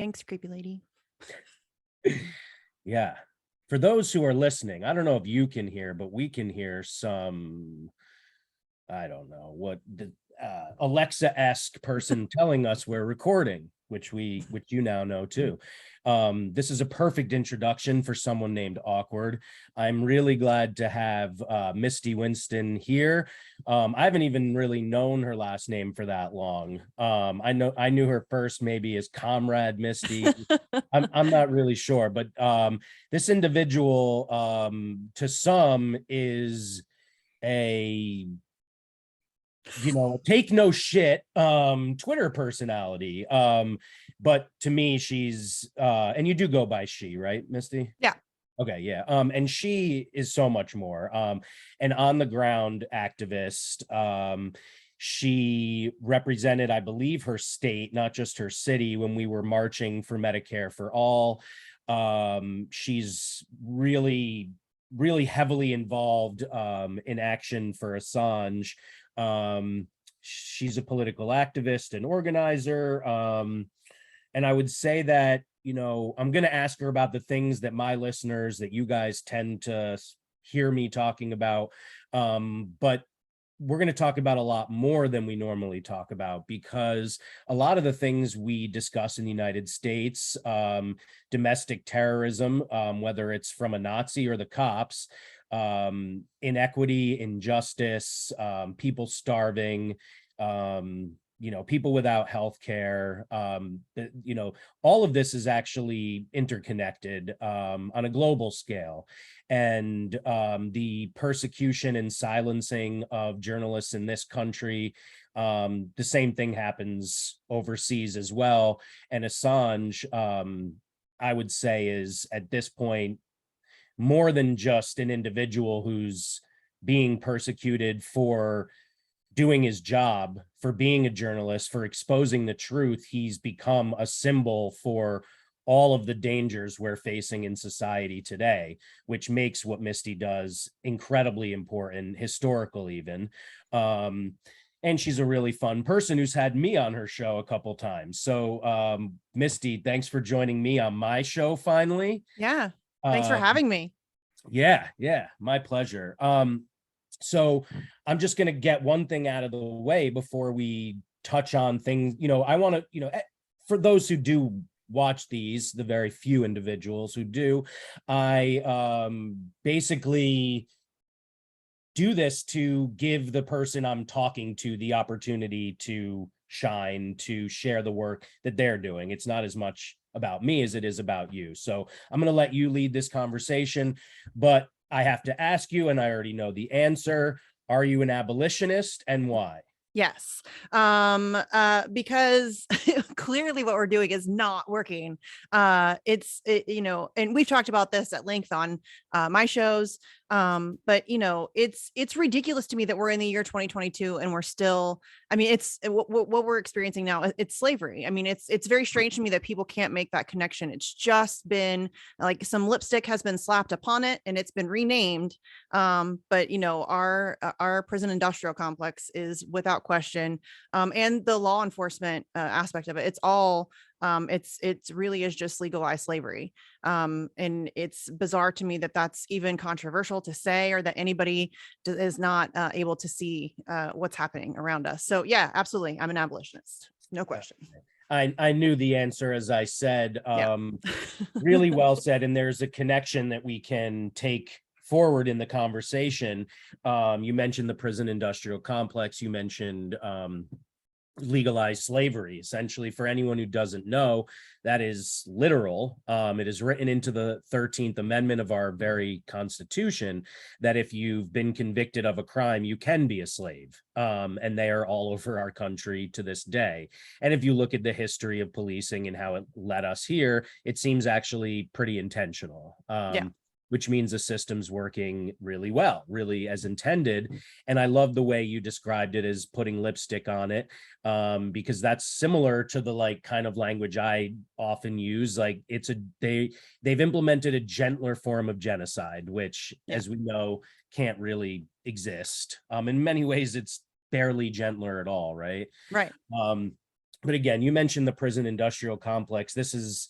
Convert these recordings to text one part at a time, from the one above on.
Thanks, creepy lady. Yeah. For those who are listening, I don't know if you can hear, but we can hear some, I don't know what the Alexa-esque person telling us we're recording, which you now know too. This is a perfect introduction for someone named Awkward. I'm really glad to have Misty Winston here. I haven't even really known her last name for that long. I knew her first maybe as Comrade Misty. I'm not really sure, but this individual to some is a take no shit Twitter personality, but to me she's and you do go by she, right, Misty? Yeah. Okay, yeah. And she is so much more an on the ground activist. She represented, I believe, her state, not just her city, when we were marching for Medicare for all. She's really heavily involved in action for Assange. She's a political activist and organizer. And I would say that, I'm going to ask her about the things that my listeners, that you guys tend to hear me talking about. But we're going to talk about a lot more than we normally talk about, because a lot of the things we discuss in the United States, domestic terrorism, whether it's from a Nazi or the cops, inequity, injustice, people starving, people without health care, all of this is actually interconnected on a global scale. And the persecution and silencing of journalists in this country, the same thing happens overseas as well. And Assange, I would say, is at this point more than just an individual who's being persecuted for doing his job, for being a journalist, for exposing the truth. He's become a symbol for all of the dangers we're facing in society today, which makes what Misty does incredibly important, historical even. And she's a really fun person who's had me on her show a couple times. So Misty, thanks for joining me on my show finally. Yeah. Thanks for having me. Yeah, my pleasure. So I'm just going to get one thing out of the way before we touch on things. I want to, for those who do watch these, the very few individuals who do, I basically do this to give the person I'm talking to the opportunity to shine, to share the work that they're doing. It's not as much about me as it is about you. So I'm going to let you lead this conversation, but I have to ask you, and I already know the answer. Are you an abolitionist, and why? Yes. Because clearly what we're doing is not working. And we've talked about this at length on my shows. But it's ridiculous to me that we're in the year 2022 and we're still, it's what we're experiencing now. It's slavery. It's very strange to me that people can't make that connection. It's just been like some lipstick has been slapped upon it and it's been renamed. But our prison industrial complex is without question, and the law enforcement aspect of it, it's all it's really is just legalized slavery. And it's bizarre to me that that's even controversial to say, or that anybody is not able to see what's happening around us. So yeah, absolutely, I'm an abolitionist, no question. I knew the answer, as I said. Yeah. Really well said. And there's a connection that we can take forward in the conversation. You mentioned the prison industrial complex. You mentioned legalized slavery. Essentially, for anyone who doesn't know, that is literal. It is written into the 13th Amendment of our very Constitution that if you've been convicted of a crime, you can be a slave. And they are all over our country to this day. And if you look at the history of policing and how it led us here, it seems actually pretty intentional. Which means the system's working really well, really as intended. And I love the way you described it as putting lipstick on it, because that's similar to the kind of language I often use. They've implemented a gentler form of genocide, which, as we know, can't really exist. In many ways, it's barely gentler at all, right? Right. But again, you mentioned the prison industrial complex. This is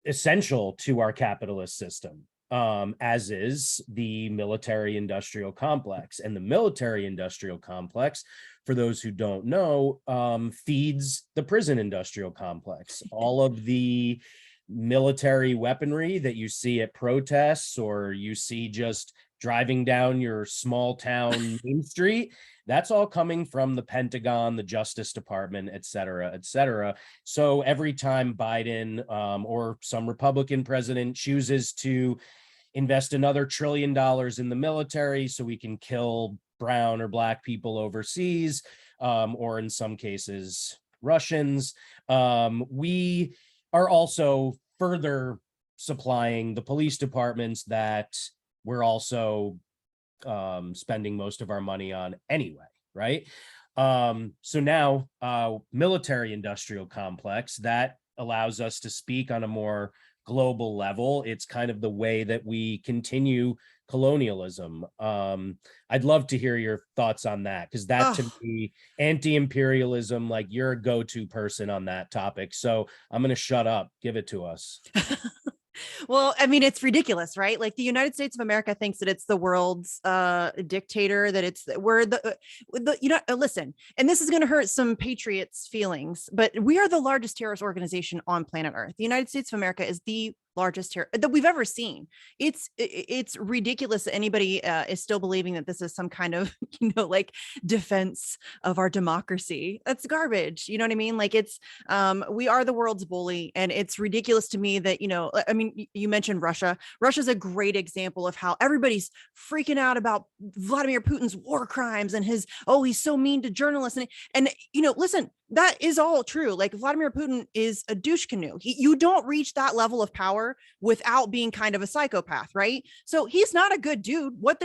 essential to our capitalist system, as is the military industrial complex. And the military industrial complex, for those who don't know, feeds the prison industrial complex. All of the military weaponry that you see at protests, or you see just driving down your small town main street, that's all coming from the Pentagon, the Justice Department, et cetera, et cetera. So every time Biden or some Republican president chooses to invest another $1 trillion in the military so we can kill brown or black people overseas, or in some cases, Russians, we are also further supplying the police departments that we're also spending most of our money on anyway, right? So now military industrial complex, that allows us to speak on a more global level. It's kind of the way that we continue colonialism. I'd love to hear your thoughts on that, because that to me, anti-imperialism, like, you're a go-to person on that topic. So I'm going to shut up. Give it to us. Well, I mean, it's ridiculous, right? Like, the United States of America thinks that it's the world's dictator, that we're listen, and this is going to hurt some patriots' feelings, but we are the largest terrorist organization on planet Earth. The United States of America is the largest terror that we've ever seen. It's ridiculous that anybody is still believing that this is some kind of, like, defense of our democracy. That's garbage. You know what I mean? Like, it's we are the world's bully, and it's ridiculous to me that, I mean, you mentioned Russia. Russia's a great example of how everybody's freaking out about Vladimir Putin's war crimes and he's so mean to journalists, and listen, that is all true. Like, Vladimir Putin is a douche canoe. You don't reach that level of power without being kind of a psychopath, right? So he's not a good dude. But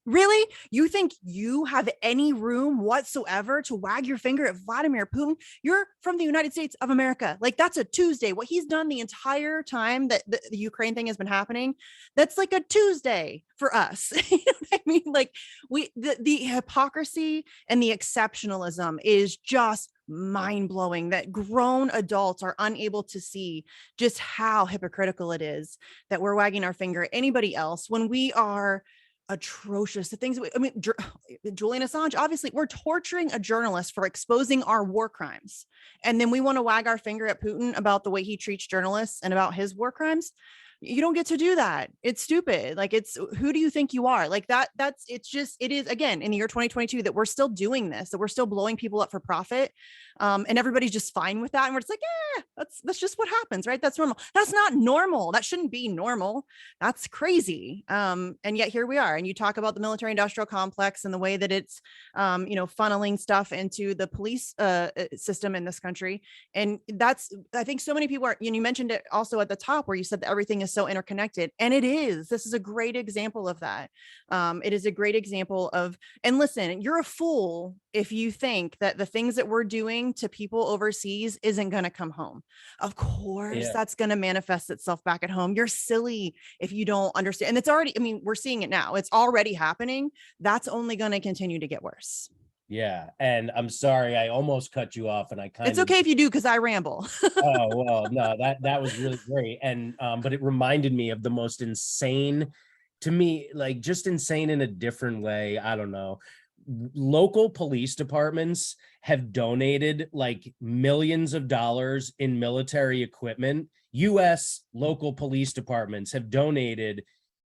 really, you think you have any room whatsoever to wag your finger at Vladimir Putin? You're from the United States of America. Like, that's a Tuesday. What he's done the entire time that the Ukraine thing has been happening, that's like a Tuesday for us. You know what I mean? Like, the hypocrisy and the exceptionalism is just mind-blowing, that grown adults are unable to see just how hypocritical it is that we're wagging our finger at anybody else when we are atrocious. The things Julian Assange, obviously, we're torturing a journalist for exposing our war crimes, and then we want to wag our finger at Putin about the way he treats journalists and about his war crimes. You don't get to do that. It's stupid. Like, who do you think you are? Like, it is, again, in the year 2022, that we're still doing this, that we're still blowing people up for profit. And everybody's just fine with that. And we're just like, that's just what happens, right? That's normal. That's not normal. That shouldn't be normal. That's crazy. And yet here we are. And you talk about the military industrial complex and the way that it's, funneling stuff into the police system in this country. And I think so many people you mentioned it also at the top, where you said that everything is so interconnected, and it is. This is a great example of that. It is a great example of, and listen, you're a fool if you think that the things that we're doing to people overseas isn't going to come home. Of course, that's going to manifest itself back at home. You're silly if you don't understand. And it's already, we're seeing it now. It's already happening. That's only going to continue to get worse. Yeah. And I'm sorry, I almost cut you off, and it's okay if you do, because I ramble. Oh, well, no, that was really great. And but it reminded me of the most insane, to me, like, just insane in a different way. I don't know. Local police departments have donated like millions of dollars in military equipment. US local police departments have donated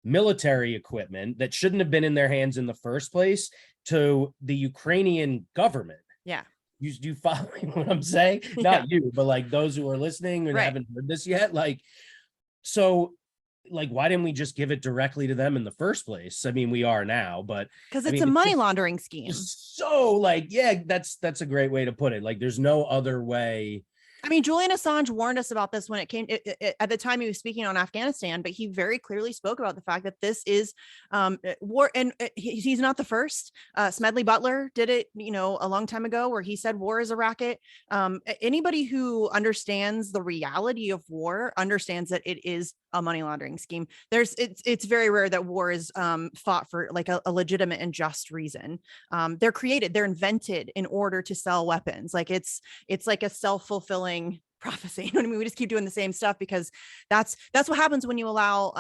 military equipment that shouldn't have been in their hands in the first place to the Ukrainian government. Yeah. You follow what I'm saying? Not you, but like those who are listening and haven't heard this yet. Like, so, like, why didn't we just give it directly to them in the first place? I mean, we are now, but because it's a money laundering scheme. So, like, yeah, that's a great way to put it. Like, there's no other way. I mean, Julian Assange warned us about this when it came at the time he was speaking on Afghanistan, but he very clearly spoke about the fact that this is war. And he's not the first. Smedley Butler did it, a long time ago, where he said war is a racket. Anybody who understands the reality of war understands that it is a money laundering scheme. It's very rare that war is fought for like a legitimate and just reason. They're invented in order to sell weapons. Like it's like a self-fulfilling prophecy. You know what I mean? We just keep doing the same stuff because that's what happens when you allow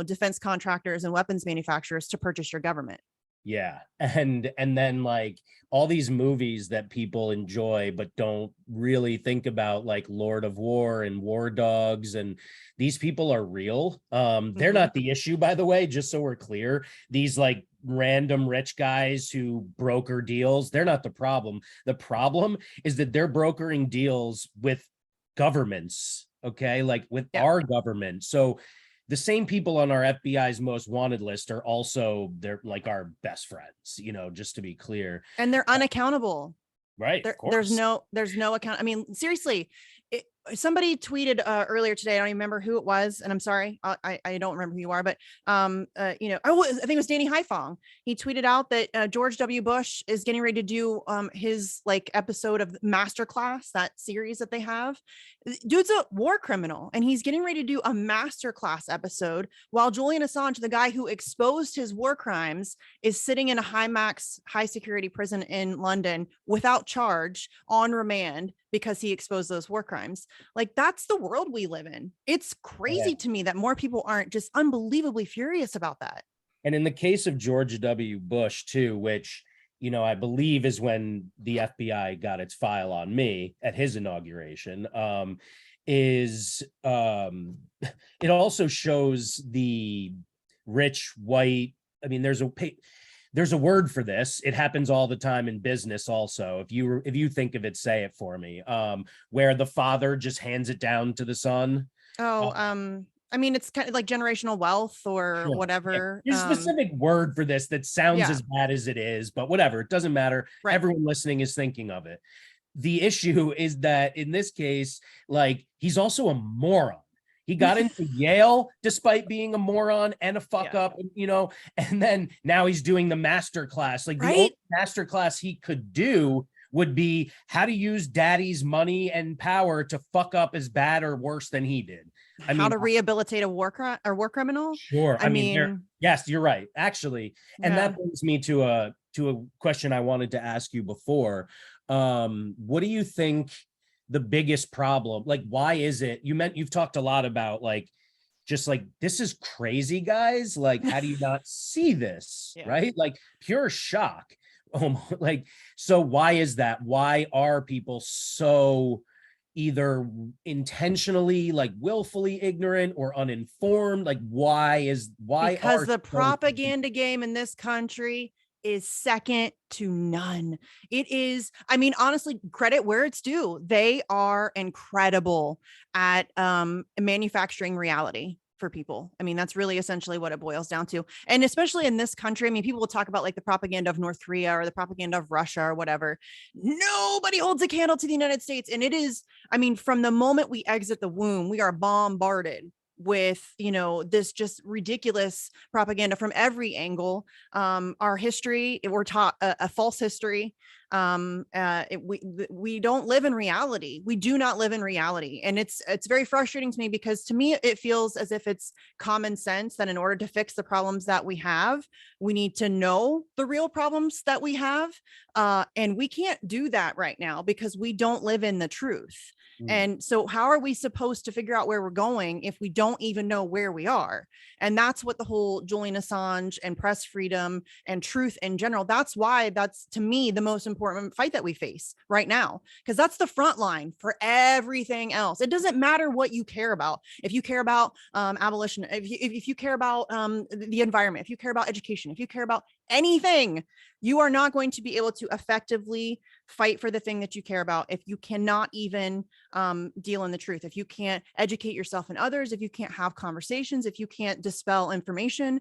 defense contractors and weapons manufacturers to purchase your government. Yeah. And then like all these movies that people enjoy but don't really think about, like Lord of War and War Dogs, and these people are real. They're not the issue, by the way, just so we're clear. These like random rich guys who broker deals, they're not the problem. The problem is that they're brokering deals with governments, okay, like with our government. So the same people on our FBI's most wanted list are also, they're like our best friends, just to be clear. And they're unaccountable. Right. There's no account. I mean, seriously, somebody tweeted earlier today. I don't even remember who it was, and I'm sorry, I don't remember who you are, but I think it was Danny Haiphong. He tweeted out that George W. Bush is getting ready to do his like episode of Masterclass, that series that they have. Dude's a war criminal, and he's getting ready to do a masterclass episode while Julian Assange, the guy who exposed his war crimes, is sitting in a high security prison in London without charge on remand because he exposed those war crimes. Like, that's the world we live in. It's crazy to me that more people aren't just unbelievably furious about that. And in the case of George W. Bush too, which, I believe is when the FBI got its file on me at his inauguration, it also shows the rich white, I mean, there's a word for this. It happens all the time in business also. If you think of it, say it for me. Where the father just hands it down to the son. I mean, it's kind of like generational wealth or whatever. There's a specific word for this that sounds as bad as it is, but whatever, it doesn't matter. Right. Everyone listening is thinking of it. The issue is that in this case, like, he's also a moron. He got into Yale despite being a moron and a fuck up, and then now he's doing the master class. Like, the only master class he could do would be how to use daddy's money and power to fuck up as bad or worse than he did. How to rehabilitate a war criminal? Sure. I mean, yes, you're right, actually. And that brings me to a question I wanted to ask you before. What do you think the biggest problem, like, why is it, you've talked a lot about like, just like, this is crazy, guys. Like, how do you not see this? Right? Like, pure shock. Like, so why is that? Why are people so either intentionally, like, willfully ignorant or uninformed? Like, because the propaganda game in this country is second to none. It is, I mean, honestly, credit where it's due. They are incredible at manufacturing reality for people. I mean, that's really essentially what it boils down to. And especially in this country, I mean, people will talk about like the propaganda of North Korea or the propaganda of Russia or whatever. Nobody holds a candle to the United States. And it is, I mean, from the moment we exit the womb, we are bombarded with, this just ridiculous propaganda from every angle. Our history, we're taught a false history. We don't live in reality. We do not live in reality. And it's very frustrating to me, because to me, it feels as if it's common sense that in order to fix the problems that we have, we need to know the real problems that we have. And we can't do that right now because we don't live in the truth. And so how are we supposed to figure out where we're going if we don't even know where we are? And that's what the whole Julian Assange and press freedom and truth in general, that's why that's, to me, the most important fight that we face right now, because that's the front line for everything else. It doesn't matter what you care about. If you care about abolition, if you care about the environment, if you care about education, if you care about anything, you are not going to be able to effectively fight for the thing that you care about if you cannot even deal in the truth, if you can't educate yourself and others, if you can't have conversations, if you can't dispel information.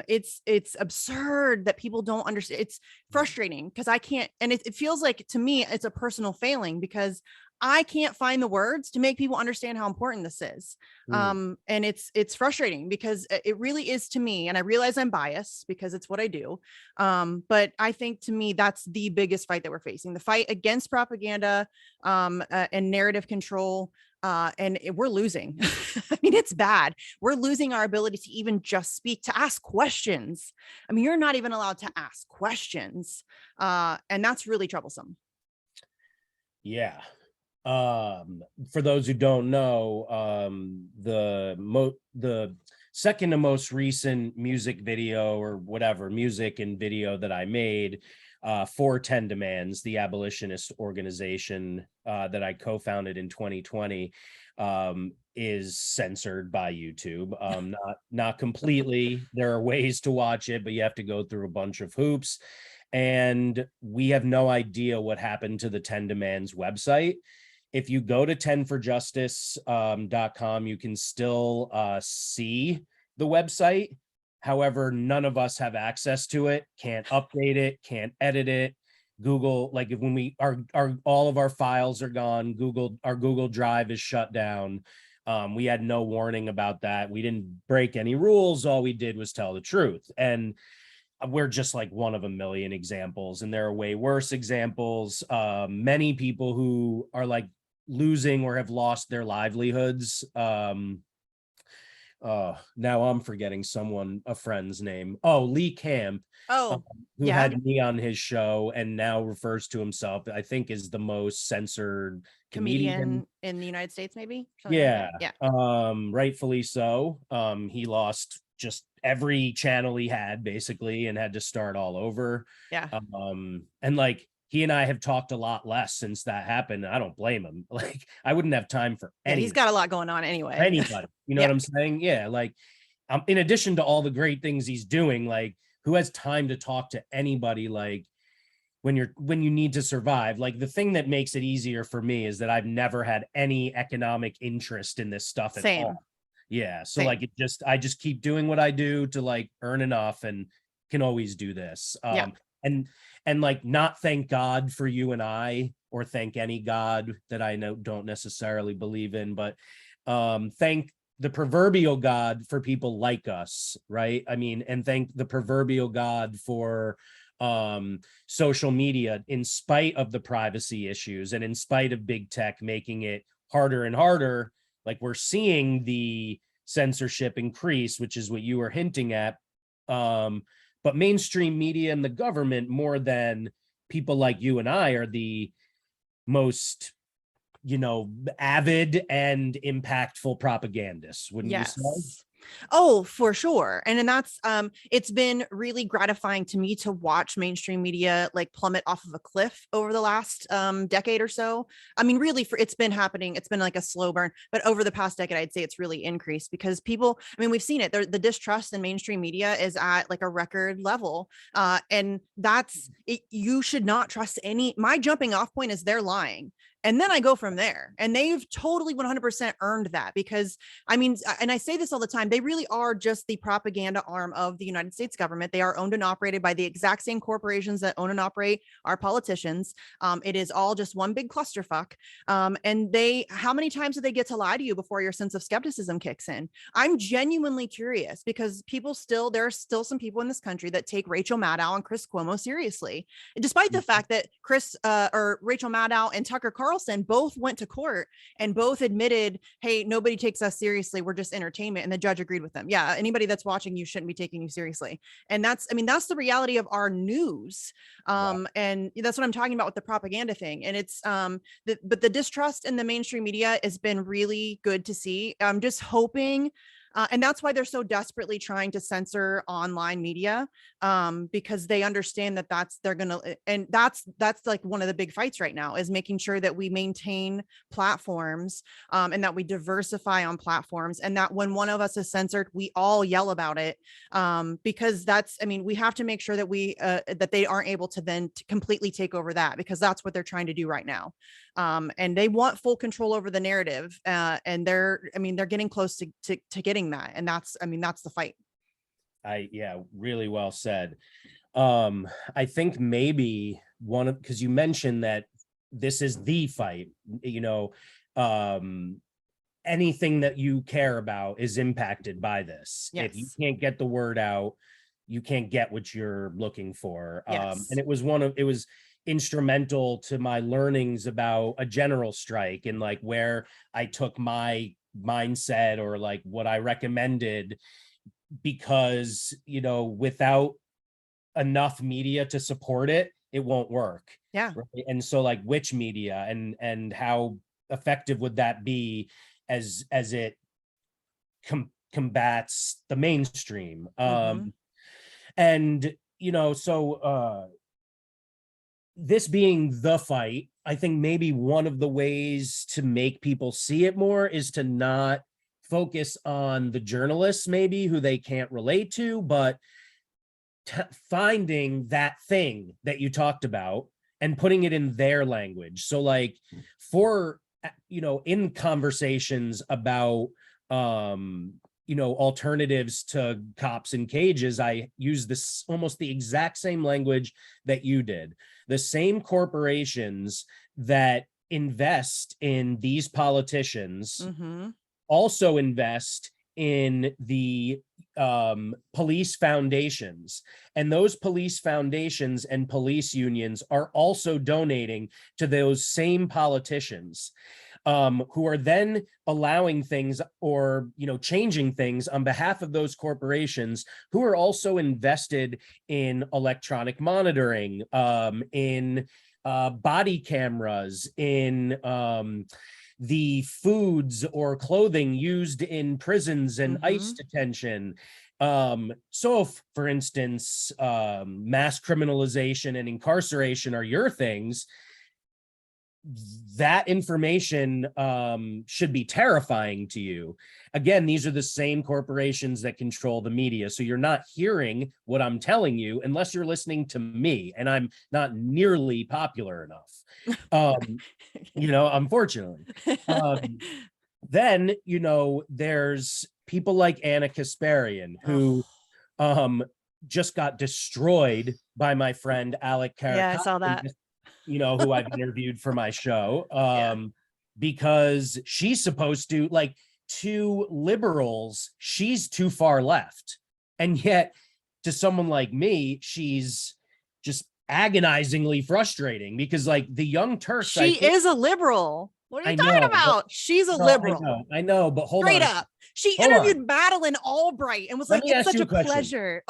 It's absurd that people don't understand. It's frustrating because I can't, and it feels like, to me, it's a personal failing, because I can't find the words to make people understand how important this is. And it's frustrating because it really is to me, and I realize I'm biased because it's what I do. But I think to me, that's the biggest fight that we're facing, the fight against propaganda, and narrative control. And we're losing. I mean, it's bad. We're losing our ability to even just speak, to ask questions. I mean, you're not even allowed to ask questions. And that's really troublesome. Yeah. For those who don't know, the second to most recent music video or whatever music and video that I made for 10 Demands, the abolitionist organization that I co-founded in 2020, is censored by YouTube. Not completely. There are ways to watch it, but you have to go through a bunch of hoops. And we have no idea what happened to the 10 Demands website. If you go to 10forjustice.com, you can still see the website. However, none of us have access to it, can't update it, can't edit it. Google, like if when we are all of our files are gone, our Google Drive is shut down. We had no warning about that. We didn't break any rules. All we did was tell the truth. And we're just like one of a million examples, and there are way worse examples. Many people who are like losing or have lost their livelihoods. Now I'm forgetting a friend's name. Oh, Lee Camp, Oh, who yeah. had me on his show and now refers to himself, I think, is the most censored comedian in the United States, maybe. Yeah. Like yeah. Rightfully so. He lost just every channel he had basically and had to start all over. Yeah. And like he and I have talked a lot less since that happened. I don't blame him. Like I wouldn't have time for Yeah. He's got a lot going on anyway. Anybody. You know Yeah. what I'm saying? Yeah. Like in addition to all the great things he's doing, like who has time to talk to anybody like when you need to survive? Like the thing that makes it easier for me is that I've never had any economic interest in this stuff at Same. all. Yeah. So Same. like I just keep doing what I do to like earn enough and can always do this. Yeah. And like not thank God for you and I, or thank any God that I don't necessarily believe in, but thank the proverbial God for people like us, right? I mean, and thank the proverbial God for social media, in spite of the privacy issues and in spite of big tech making it harder and harder. Like we're seeing the censorship increase, which is what you were hinting at. But mainstream media and the government, more than people like you and I, are the most, avid and impactful propagandists, wouldn't you say? Oh, for sure. And then that's it's been really gratifying to me to watch mainstream media like plummet off of a cliff over the last decade or so. I mean, really, it's been happening. It's been like a slow burn, but over the past decade, I'd say it's really increased because people, I mean, we've seen it. The distrust in mainstream media is at like a record level. And that's it. You should not trust my jumping off point is they're lying. And then I go from there, and they've totally 100% earned that because I mean, and I say this all the time, they really are just the propaganda arm of the United States government. They are owned and operated by the exact same corporations that own and operate our politicians. It is all just one big clusterfuck. And how many times do they get to lie to you before your sense of skepticism kicks in? I'm genuinely curious because there are still some people in this country that take Rachel Maddow and Chris Cuomo seriously, despite the fact that Rachel Maddow and Tucker Carlson both went to court and both admitted, hey, nobody takes us seriously. We're just entertainment. And the judge agreed with them. Yeah. Anybody that's watching you shouldn't be taking you seriously. And that's the reality of our news. And that's what I'm talking about with the propaganda thing. And it's, but the distrust in the mainstream media has been really good to see. I'm just hoping, and that's why they're so desperately trying to censor online media, because they understand that that's like one of the big fights right now is making sure that we maintain platforms, and that we diversify on platforms, and that when one of us is censored, we all yell about it, because we have to make sure that that they aren't able to then completely take over that, because that's what they're trying to do right now. And they want full control over the narrative, and they're getting close to getting that, and that's the fight. Really well said. I think maybe because you mentioned that this is the fight, anything that you care about is impacted by this. Yes. If you can't get the word out, you can't get what you're looking for. Yes. And it was instrumental to my learnings about a general strike, and like where I took my mindset, or like what I recommended, because, without enough media to support it, it won't work. Yeah. Right? And so like which media, and how effective would that be as it combats the mainstream? And so this being the fight, I think maybe one of the ways to make people see it more is to not focus on the journalists, maybe, who they can't relate to, but finding that thing that you talked about and putting it in their language. So like for, in conversations about, alternatives to cops in cages, I use this almost the exact same language that you did. The same corporations that invest in these politicians also invest in the police foundations, and those police foundations and police unions are also donating to those same politicians, who are then allowing things, or changing things on behalf of those corporations, who are also invested in electronic monitoring, in body cameras, in the foods or clothing used in prisons and ICE detention. So if, for instance, mass criminalization and incarceration are your things, that information should be terrifying to you. Again, these are the same corporations that control the media. So you're not hearing what I'm telling you unless you're listening to me, and I'm not nearly popular enough. Unfortunately. Then, there's people like Anna Kasparian, who just got destroyed by my friend Alec Karakatsis. Yeah, I saw that. Who I've interviewed for my show, because she's supposed to, like, to liberals, she's too far left. And yet to someone like me, she's just agonizingly frustrating, because like the Young Turks, she is a liberal. What are you talking about? She's a liberal. I know, but hold Straight on. up. She interviewed Madeleine Albright and was like, it's such a pleasure.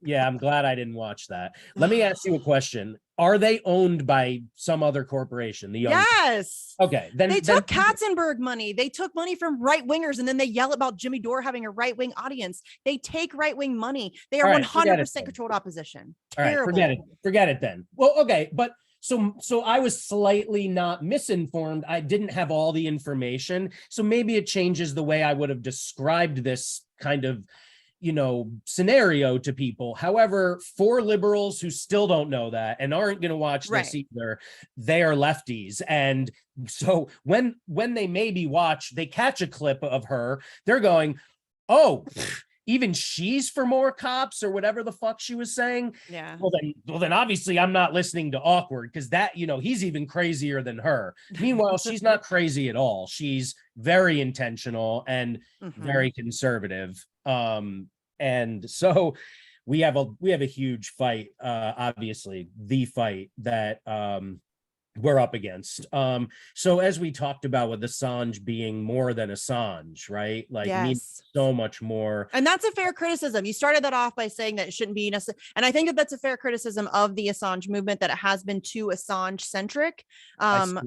Yeah, I'm glad I didn't watch that. Let me ask you a question. Are they owned by some other corporation? The Young Yes. Okay. Then they took Katzenberg money. They took money from right wingers, and then they yell about Jimmy Dore having a right wing audience. They take right wing money. They are 100% controlled opposition. Terrible. All right, forget it then. Well, okay, but so I was slightly not misinformed. I didn't have all the information, so maybe it changes the way I would have described this kind of scenario to people. However, for liberals who still don't know that and aren't going to watch this either, they are lefties. And so when they maybe watch, they catch a clip of her, they're going, oh, even she's for more cops, or whatever the fuck she was saying. Yeah. Well then obviously I'm not listening to Awkward, because that, he's even crazier than her. Meanwhile, she's not crazy at all. She's very intentional and very conservative. And so we have a huge fight, obviously the fight that we're up against. So as we talked about with Assange being more than Assange, right? Like, means so much more. And that's a fair criticism. You started that off by saying that it shouldn't be necessary. And I think that that's a fair criticism of the Assange movement, that it has been too Assange centric,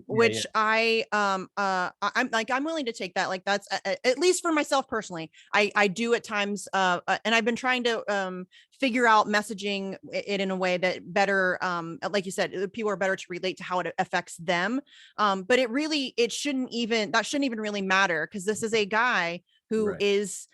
which I'm willing to take that. Like, that's at least for myself personally, I do at times, and I've been trying to figure out messaging it in a way that better, like you said, people are better to relate to how it affects them. But that shouldn't even really matter, because this is a guy who is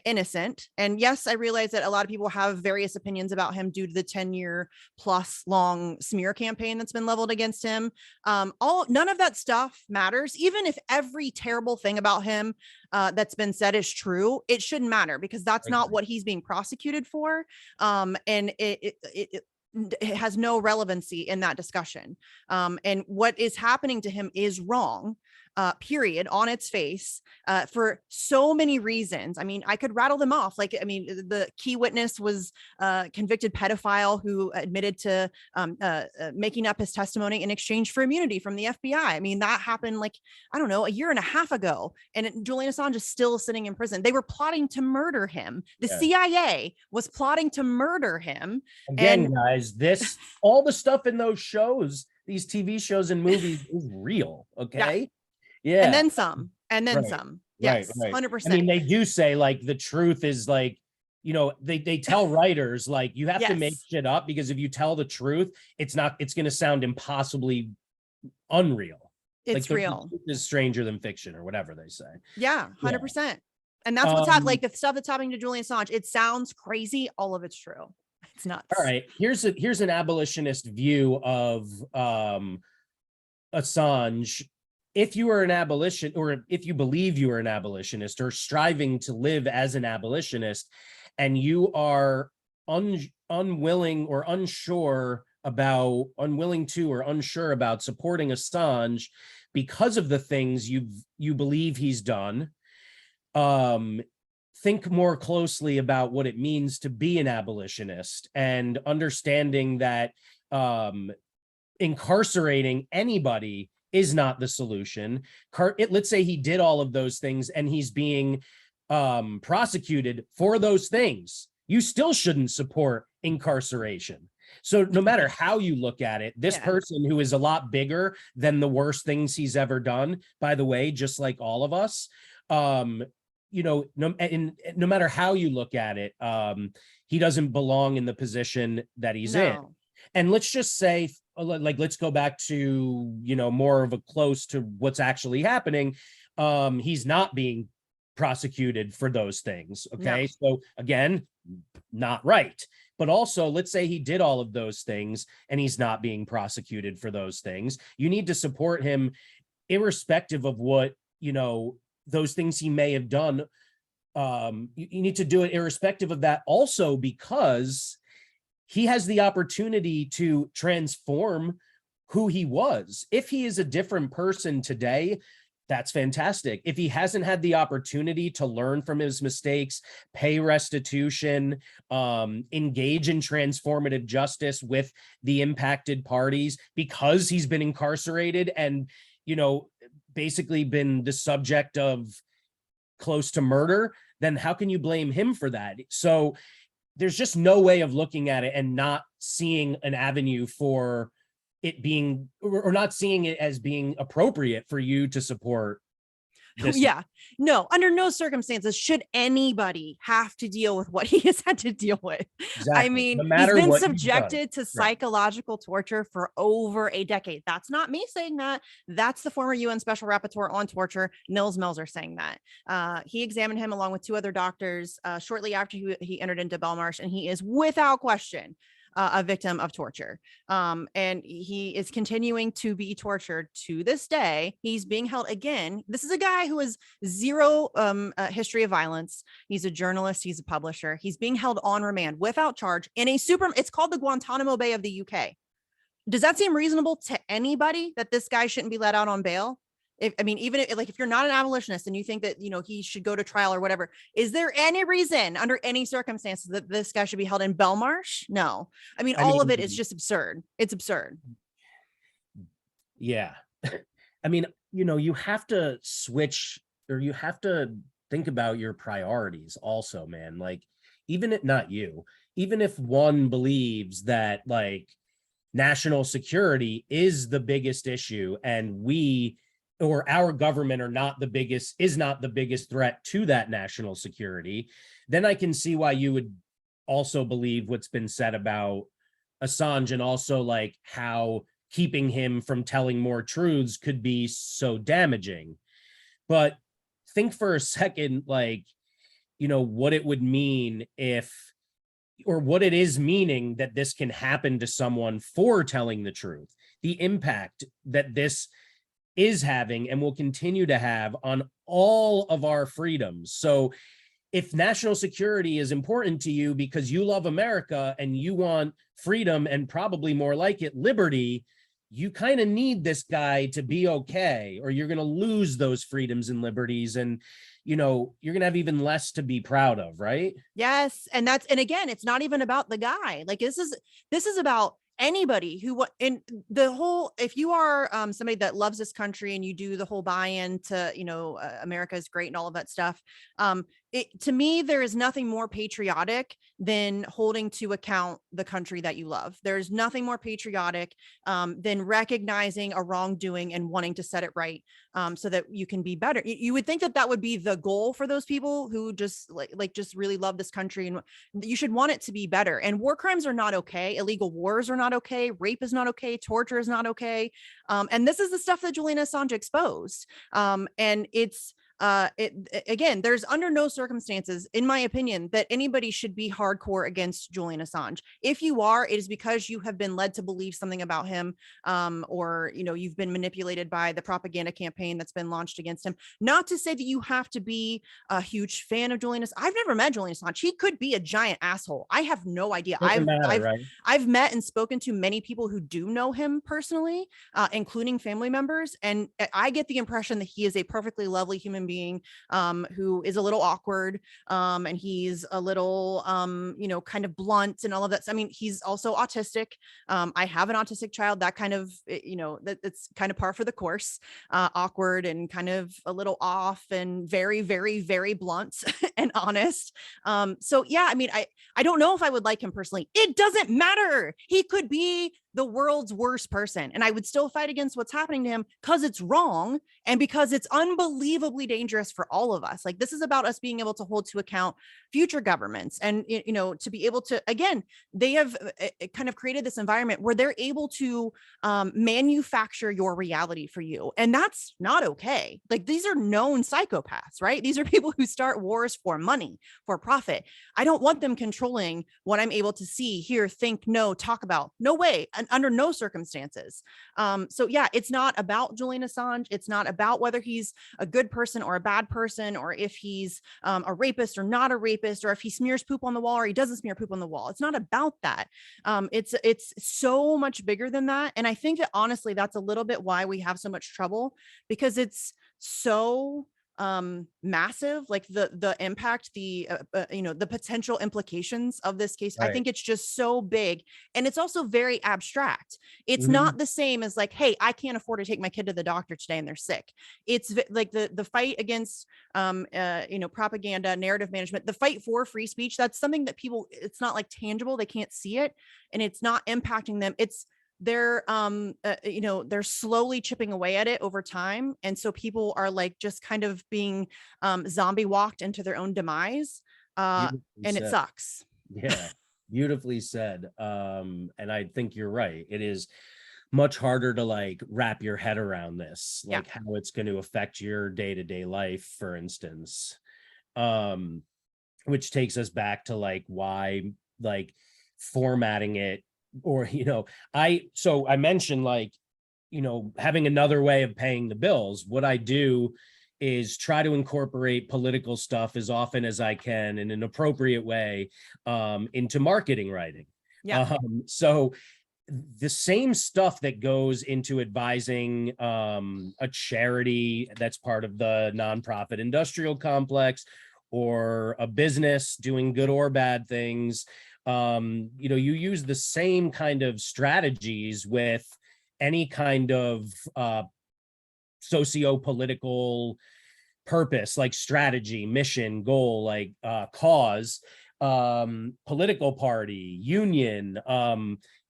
innocent. And yes, I realize that a lot of people have various opinions about him due to the 10-year plus long smear campaign that's been leveled against him. None of that stuff matters. Even if every terrible thing about him that's been said is true, it shouldn't matter, because that's not what he's being prosecuted for. And it has no relevancy in that discussion. And what is happening to him is wrong, period, on its face, for so many reasons. I mean, I could rattle them off. Like, I mean, the key witness was a convicted pedophile who admitted to making up his testimony in exchange for immunity from the FBI. I mean, that happened like, I don't know, a year and a half ago. And Julian Assange is still sitting in prison. They were plotting to murder him. The CIA was plotting to murder him. Again, And guys, all the stuff in those shows, these TV shows and movies is real. Okay. Yeah. And then some. And then Right. some. Yes. Right. 100%. I mean, they do say like the truth is like, you know, they tell writers like you have to make shit up, because if you tell the truth, it's going to sound impossibly unreal. It's like, real. The truth is stranger than fiction, or whatever they say. Yeah, 100%. And that's what's happening. Like the stuff that's happening to Julian Assange, it sounds crazy. All of it's true. It's nuts. All right. Here's an abolitionist view of Assange. If you are an abolition, or if you believe you are an abolitionist or striving to live as an abolitionist, and you are unwilling or unsure about supporting Assange because of the things you believe he's done, think more closely about what it means to be an abolitionist, and understanding that incarcerating anybody is not the solution. Let's say he did all of those things and he's being prosecuted for those things. You still shouldn't support incarceration. So no matter how you look at it, this person who is a lot bigger than the worst things he's ever done, by the way, just like all of us, you know, no matter how you look at it, he doesn't belong in the position that he's in. And let's just say, like, let's go back to, you know, more of a close to what's actually happening. He's not being prosecuted for those things. Okay. So again, not right. But also, let's say he did all of those things and he's not being prosecuted for those things. You need to support him irrespective of what, you know, those things he may have done. You need to do it irrespective of that, also because he has the opportunity to transform who he was. If he is a different person today, that's fantastic. If he hasn't had the opportunity to learn from his mistakes, pay restitution, engage in transformative justice with the impacted parties, because he's been incarcerated and, you know, basically been the subject of close to murder, then how can you blame him for that? So there's just no way of looking at it and not seeing an avenue for it being, or not seeing it as being appropriate for you to support this. Yeah, no, under no circumstances should anybody have to deal with what he has had to deal with. Exactly. I mean, he's been subjected to psychological torture for over a decade. That's not me saying that. That's the former UN Special Rapporteur on Torture, Nils Melzer, saying that. He examined him along with two other doctors shortly after he entered into Belmarsh, and he is without question a victim of torture. And he is continuing to be tortured to this day. He's being held again. This is a guy who has zero history of violence. He's a journalist. He's a publisher. He's being held on remand without charge in it's called the Guantanamo Bay of the UK. Does that seem reasonable to anybody that this guy shouldn't be let out on bail? If you're not an abolitionist and you think that, you know, he should go to trial or whatever, is there any reason under any circumstances that this guy should be held in Belmarsh? No. I mean, all of it is just absurd. It's absurd. Yeah. I mean, you know, you have to switch, or you have to think about your priorities also, man. Like, even if one believes that like national security is the biggest issue and or our government is not the biggest threat to that national security, then I can see why you would also believe what's been said about Assange, and also like how keeping him from telling more truths could be so damaging. But think for a second, like, you know, what it would mean or what it is meaning that this can happen to someone for telling the truth, the impact that this is having and will continue to have on all of our freedoms. So if national security is important to you because you love America and you want freedom and probably more like it, liberty, you kind of need this guy to be okay, or you're going to lose those freedoms and liberties. And, you know, you're going to have even less to be proud of, right? Yes. And again, it's not even about the guy. Like this is about anybody who in the whole, if you are somebody that loves this country and you do the whole buy-in to, America is great and all of that stuff. To me, there is nothing more patriotic than holding to account the country that you love. There's nothing more patriotic than recognizing a wrongdoing and wanting to set it right, so that you can be better. You would think that that would be the goal for those people who just just really love this country, and you should want it to be better. And war crimes are not okay. Illegal wars are not okay. Rape is not okay. Torture is not okay. And this is the stuff that Julian Assange exposed. And it's again, there's under no circumstances, in my opinion, that anybody should be hardcore against Julian Assange. If you are, it is because you have been led to believe something about him, or you've been manipulated by the propaganda campaign that's been launched against him. Not to say that you have to be a huge fan of Julian Assange. I've never met Julian Assange. He could be a giant asshole. I have no idea. I've met and spoken to many people who do know him personally, including family members, and I get the impression that he is a perfectly lovely human being, who is a little awkward, and he's a little kind of blunt and all of that. I mean, he's also autistic. I have an autistic child. That kind of that's kind of par for the course. Awkward and kind of a little off and very, very, very blunt and honest. So yeah, I mean, I don't know if I would like him personally. It doesn't matter. He could be the world's worst person, and I would still fight against what's happening to him because it's wrong and because it's unbelievably dangerous for all of us. Like, this is about us being able to hold to account future governments, and to be able to, again, they have kind of created this environment where they're able to manufacture your reality for you, and that's not okay. Like, these are known psychopaths, right? These are people who start wars for money, for profit. I don't want them controlling what I'm able to see, hear, think, know, talk about. No way. Under no circumstances. So yeah, it's not about Julian Assange. It's not about whether he's a good person or a bad person, or if he's a rapist or not a rapist, or if he smears poop on the wall or he doesn't smear poop on the wall. It's not about that. It's so much bigger than that. And I think that honestly, that's a little bit why we have so much trouble, because so massive, like the impact, the potential implications of this case. Right. I think it's just so big, and it's also very abstract. It's not the same as like, hey, I can't afford to take my kid to the doctor today and they're sick. It's like the fight against propaganda, narrative management, the fight for free speech. That's something that people, it's not like tangible, they can't see it, and it's not impacting them. They're they're slowly chipping away at it over time, and so people are like just kind of being zombie walked into their own demise, and it sucks. Yeah, beautifully said. And I think you're right. It is much harder to like wrap your head around this, like how it's going to affect your day-to-day life, for instance, which takes us back to like why like formatting it, or I mentioned like having another way of paying the bills. What I do is try to incorporate political stuff as often as I can in an appropriate way into marketing writing. So the same stuff that goes into advising a charity that's part of the nonprofit industrial complex, or a business doing good or bad things, you use the same kind of strategies with any kind of socio-political purpose, like strategy, mission, goal, like cause, political party, union.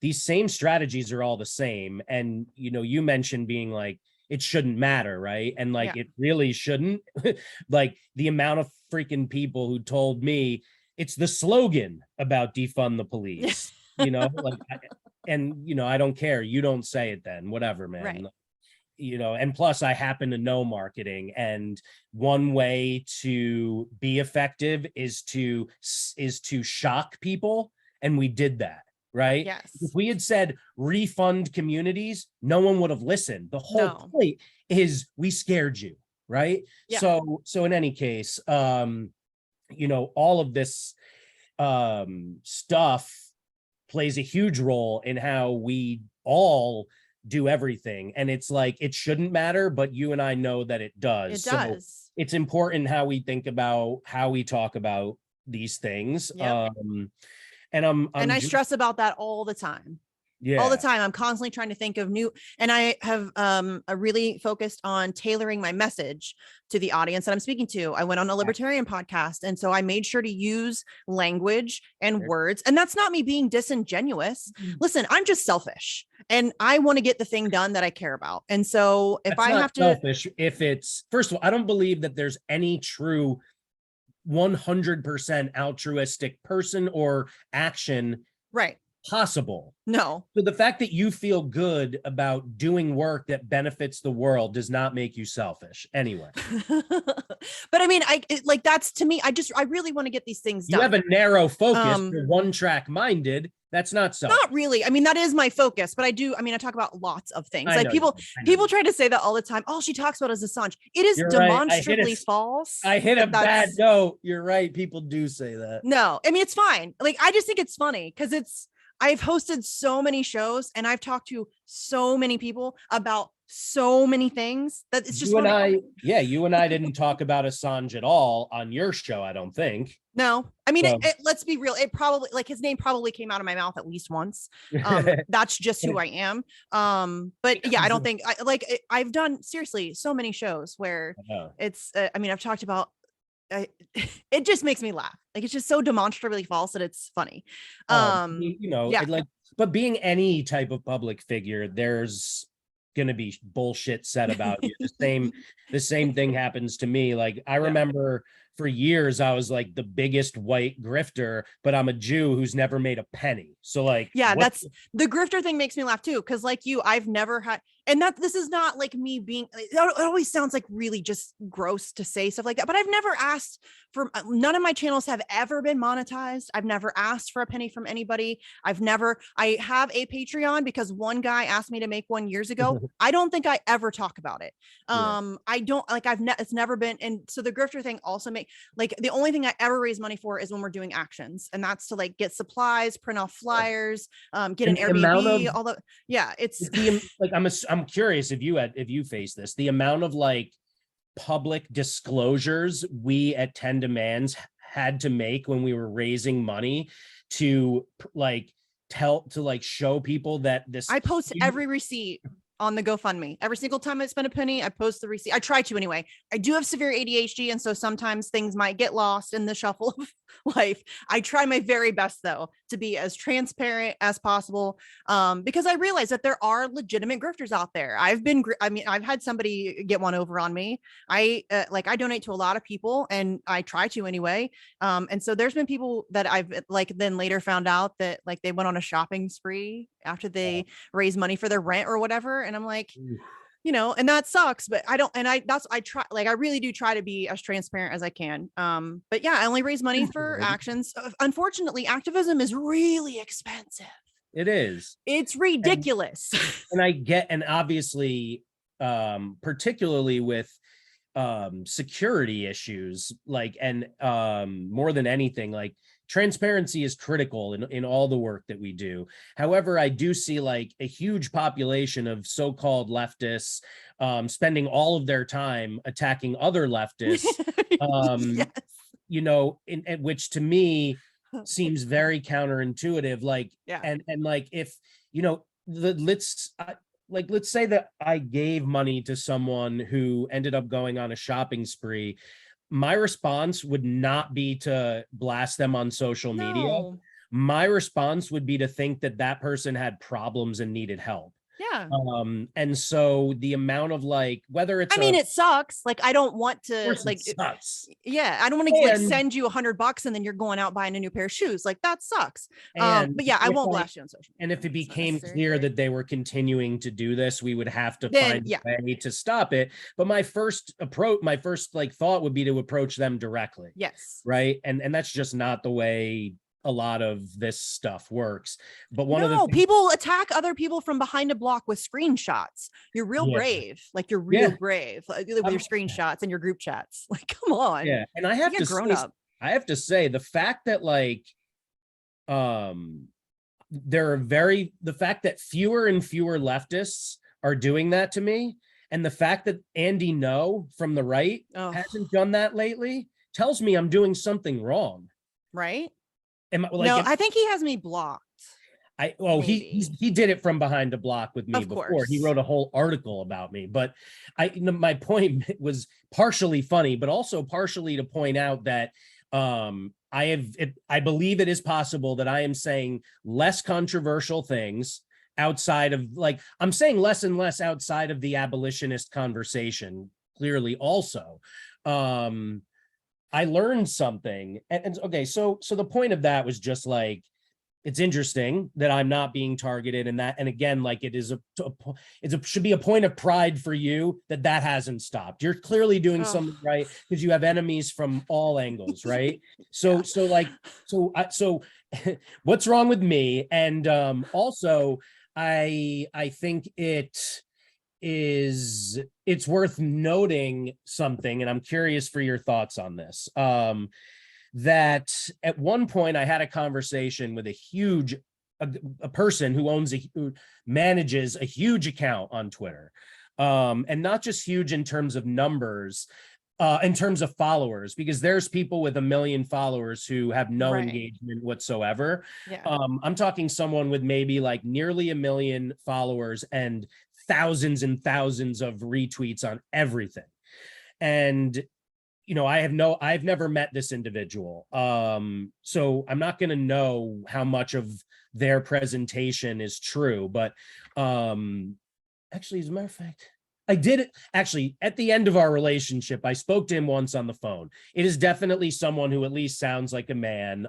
These same strategies are all the same. And you mentioned being like, it shouldn't matter, right? And like it really shouldn't. Like the amount of freaking people who told me it's the slogan about defund the police, like, I don't care. You don't say it then, whatever, man. Right. And plus I happen to know marketing, and one way to be effective is to shock people. And we did that, right? Yes. If we had said refund communities, no one would have listened. The whole point is we scared you, right? Yeah. So in any case, all of this stuff plays a huge role in how we all do everything. And it's like, it shouldn't matter, but you and I know that it does. It does. So it's important how we think about how we talk about these things. Yep. And I stress about that all the time. All the time. I'm constantly trying to think of new, and I have really focused on tailoring my message to the audience that I'm speaking to. I went on a libertarian podcast, and so I made sure to use language and words. And that's not me being disingenuous. Listen, I'm just selfish, and I want to get the thing done that I care about. And so if I have to, selfish, if it's, first of all, I don't believe that there's any true 100% altruistic person or action right, possible. No. So the fact that you feel good about doing work that benefits the world does not make you selfish anyway. But I mean, like, that's, to me, I really want to get these things done. You have a narrow focus, you're one track minded. That's not selfish. Not really. I mean, that is my focus, but I talk about lots of things. Like people try to say that all the time. All she talks about is Assange. It is demonstrably false. I hit a bad note. You're right. People do say that. No, I mean, it's fine. Like, I just think it's funny because I've hosted so many shows and I've talked to so many people about so many things that it's just you and I didn't talk about Assange at all on your show, I don't think. No, I mean, let's be real. It probably, like, his name probably came out of my mouth at least once. That's just who I am. But yeah, I don't think I've done seriously so many shows where it's, I mean, I've talked about, it just makes me laugh. Like, it's just so demonstrably false that it's funny. But being any type of public figure, there's gonna be bullshit said about you. The same thing happens to me. Like, I remember for years I was like the biggest white grifter, but I'm a Jew who's never made a penny. So like, that's the grifter thing makes me laugh too, because like you, I've never had, and this is not like me being, it always sounds like really just gross to say stuff like that, but I've never asked for, none of my channels have ever been monetized. I've never asked for a penny from anybody. I have a Patreon because one guy asked me to make one years ago. I don't think I ever talk about it. I don't like, it's never been. And so the grifter thing also like, the only thing I ever raise money for is when we're doing actions, and that's to like get supplies, print off flyers, get an Airbnb, it's like, I'm curious if you face this, the amount of like public disclosures we at 10 Demands had to make when we were raising money to show people that this. I post every receipt on the GoFundMe. Every single time I spend a penny, I post the receipt. I try to anyway. I do have severe ADHD, and so sometimes things might get lost in the shuffle of life. I try my very best, though, to be as transparent as possible, because I realize that there are legitimate grifters out there. I've had somebody get one over on me. I donate to a lot of people, and I try to anyway. And so there's been people that I've then later found out that they went on a shopping spree after they raised money for their rent or whatever. And I'm like, and that sucks, but I really do try to be as transparent as I can. But yeah, I only raise money for actions. Unfortunately, activism is really expensive. It is. It's ridiculous. And obviously, particularly with security issues, more than anything, like, transparency is critical in all the work that we do. However, I do see like a huge population of so-called leftists spending all of their time attacking other leftists, which to me seems very counterintuitive. Let's say that I gave money to someone who ended up going on a shopping spree. My response would not be to blast them on social media. My response would be to think that person had problems and needed help. Yeah. And so the amount of whether it's, it sucks. Like, I don't want to it sucks. I don't want to send you $100 and then you're going out buying a new pair of shoes. Like, that sucks. But yeah, I won't blast you on social media. And if it became clear that they were continuing to do this, we would have to find a way to stop it. But my first thought would be to approach them directly. Yes. Right. And that's just not the way a lot of this stuff works. But people attack other people from behind a block with screenshots. You're real brave. Like, you're real brave with your screenshots and your group chats. Like, come on. Yeah. And I have to grown up. I have to say the fact that like, the fact that fewer and fewer leftists are doing that to me, and the fact that Andy No from the right hasn't done that lately tells me I'm doing something wrong. Right? Am I, like, no, I think he has me blocked. He did it from behind a block with me before. He wrote a whole article about me, but my point was partially funny, but also partially to point out that I believe it is possible that I am saying less controversial things outside of, like, I'm saying less and less outside of the abolitionist conversation, clearly also. I learned something. And okay, so the point of that was just like, it's interesting that I'm not being targeted, and that, and again, like, it is should be a point of pride for you that hasn't stopped. You're clearly doing something right, because you have enemies from all angles, right? So what's wrong with me? And also, I think it's worth noting something, and I'm curious for your thoughts on this. That at one point I had a conversation with a person who manages a huge account on Twitter, and not just huge in terms of numbers, in terms of followers, because there's people with 1 million followers who have no engagement whatsoever. I'm talking someone with maybe like nearly 1 million followers and thousands of retweets on everything. And I've never met this individual. So I'm not going to know how much of their presentation is true, but actually, as a matter of fact, I did it actually at the end of our relationship. I spoke to him once on the phone. It is definitely someone who at least sounds like a man.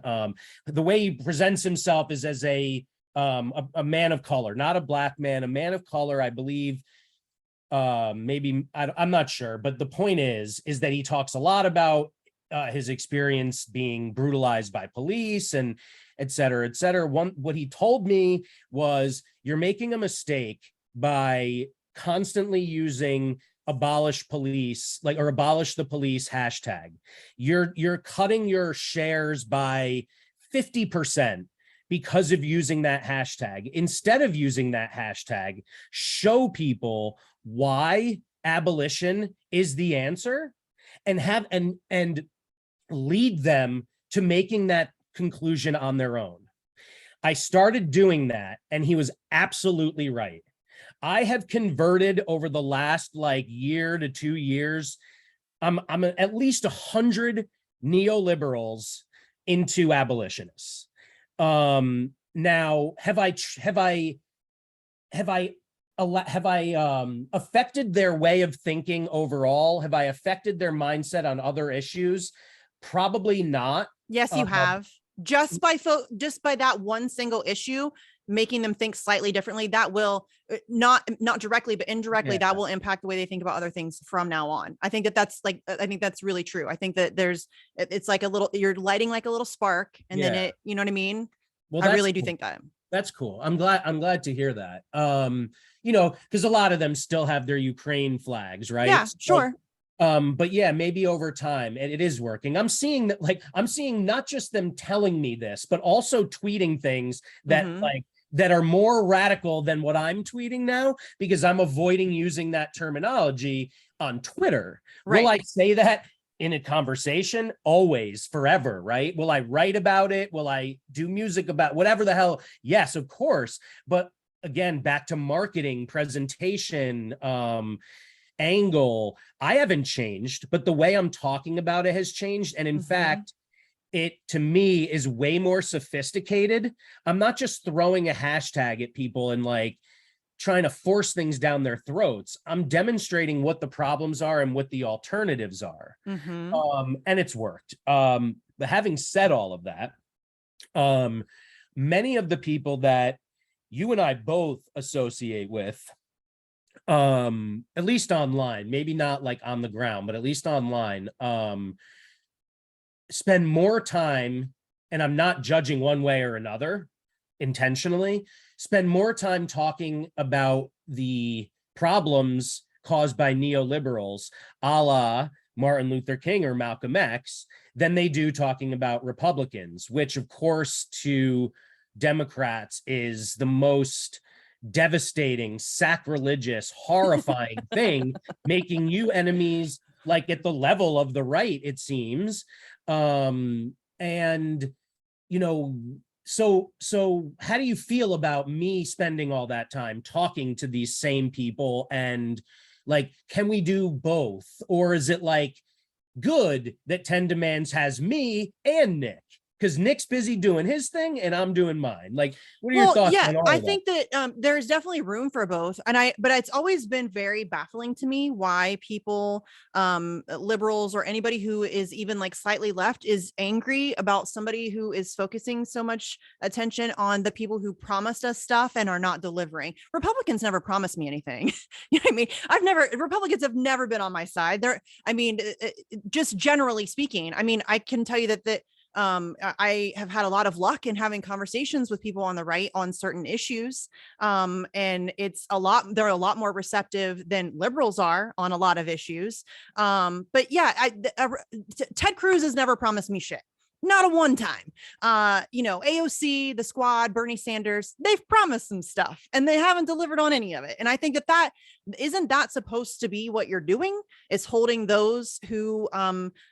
The way he presents himself is as a man of color, not a black man, a man of color, I believe. Maybe I'm not sure, but the point is that he talks a lot about his experience being brutalized by police and et cetera, et cetera. What he told me was, you're making a mistake by constantly using abolish police, like, or abolish the police hashtag. You're cutting your shares by 50% because of using that hashtag. Instead of using that hashtag, show people why abolition is the answer, and lead them to making that conclusion on their own. I started doing that, and he was absolutely right. I have converted over the last like year to 2 years. I'm at least 100 neoliberals into abolitionists. Now, have I affected their way of thinking overall? Have I affected their mindset on other issues? Probably not. Yes, you have. Just by that one single issue, making them think slightly differently, that will not directly, but indirectly, that will impact the way they think about other things from now on. I think that's really true. I think that it's like you're lighting like a little spark, and then it, you know what I mean? Well, I really do think that. That's cool. I'm glad to hear that. Because a lot of them still have their Ukraine flags, right? Yeah, sure. But yeah, maybe over time, and it is working. I'm seeing not just them telling me this, but also tweeting things that that are more radical than what I'm tweeting now, because I'm avoiding using that terminology on Twitter. Right. Will I say that in a conversation? Always, forever, right? Will I write about it? Will I do music about whatever the hell? Yes, of course. But again, back to marketing, presentation, angle, I haven't changed, but the way I'm talking about it has changed. And in fact, it, to me, is way more sophisticated. I'm not just throwing a hashtag at people and like trying to force things down their throats. I'm demonstrating what the problems are and what the alternatives are. And it's worked. But having said all of that, many of the people that you and I both associate with, at least online, maybe not like on the ground, but at least online, spend more time, and I'm not judging one way or another intentionally, spend more time talking about the problems caused by neoliberals, a la Martin Luther King or Malcolm X than they do talking about Republicans, which of course to Democrats is the most devastating, sacrilegious, horrifying thing, making you enemies like at the level of the right, it seems. And you know, so how do you feel about me spending all that time talking to these same people, and like, can we do both? Or is it like good that 10 Demands has me and Nick? Because Nick's busy doing his thing and I'm doing mine. Like, what are your thoughts on all I of that? think that there's definitely room for both. But it's always been very baffling to me why people, liberals or anybody who is even like slightly left, is angry about somebody who is focusing so much attention on the people who promised us stuff and are not delivering. Republicans never promised me anything. You know what I mean? Republicans have never been on my side. Just generally speaking, I mean, I can tell you that I have had a lot of luck in having conversations with people on the right on certain issues. And they're a lot more receptive than liberals are on a lot of issues. But yeah, Ted Cruz has never promised me shit. Not a one time. AOC, the squad, Bernie Sanders, they've promised some stuff and they haven't delivered on any of it. And I think that isn't that supposed to be what you're doing, is holding those who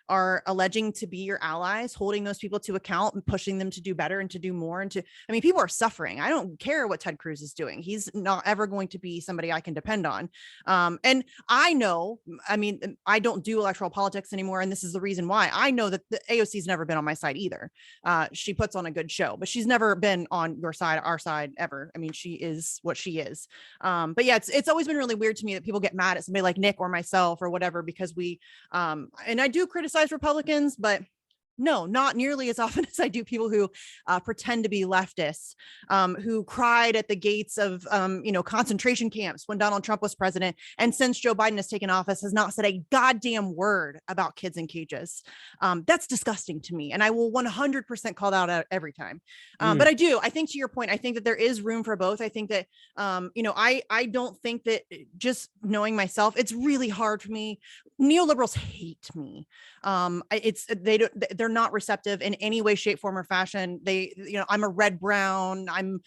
are alleging to be your allies, holding those people to account and pushing them to do better and to do more. People are suffering. I don't care what Ted Cruz is doing. He's not ever going to be somebody I can depend on. And I know, I don't do electoral politics anymore. And this is the reason why. I know that the AOC's never been on my side either. She puts on a good show, but she's never been on your side, our side, ever. I mean, she is what she is. But yeah, it's always been really weird to me that people get mad at somebody like Nick or myself or whatever, because we and I do criticize Republicans, but no, not nearly as often as I do people who pretend to be leftists, who cried at the gates of, concentration camps when Donald Trump was president. And since Joe Biden has taken office, has not said a goddamn word about kids in cages. That's disgusting to me. And I will 100% call that out every time. But I think to your point, I think that there is room for both. I think that, I don't think that, just knowing myself, it's really hard for me. Neoliberals hate me. They're not receptive in any way, shape, form, or fashion. I'm a red brown, I'm,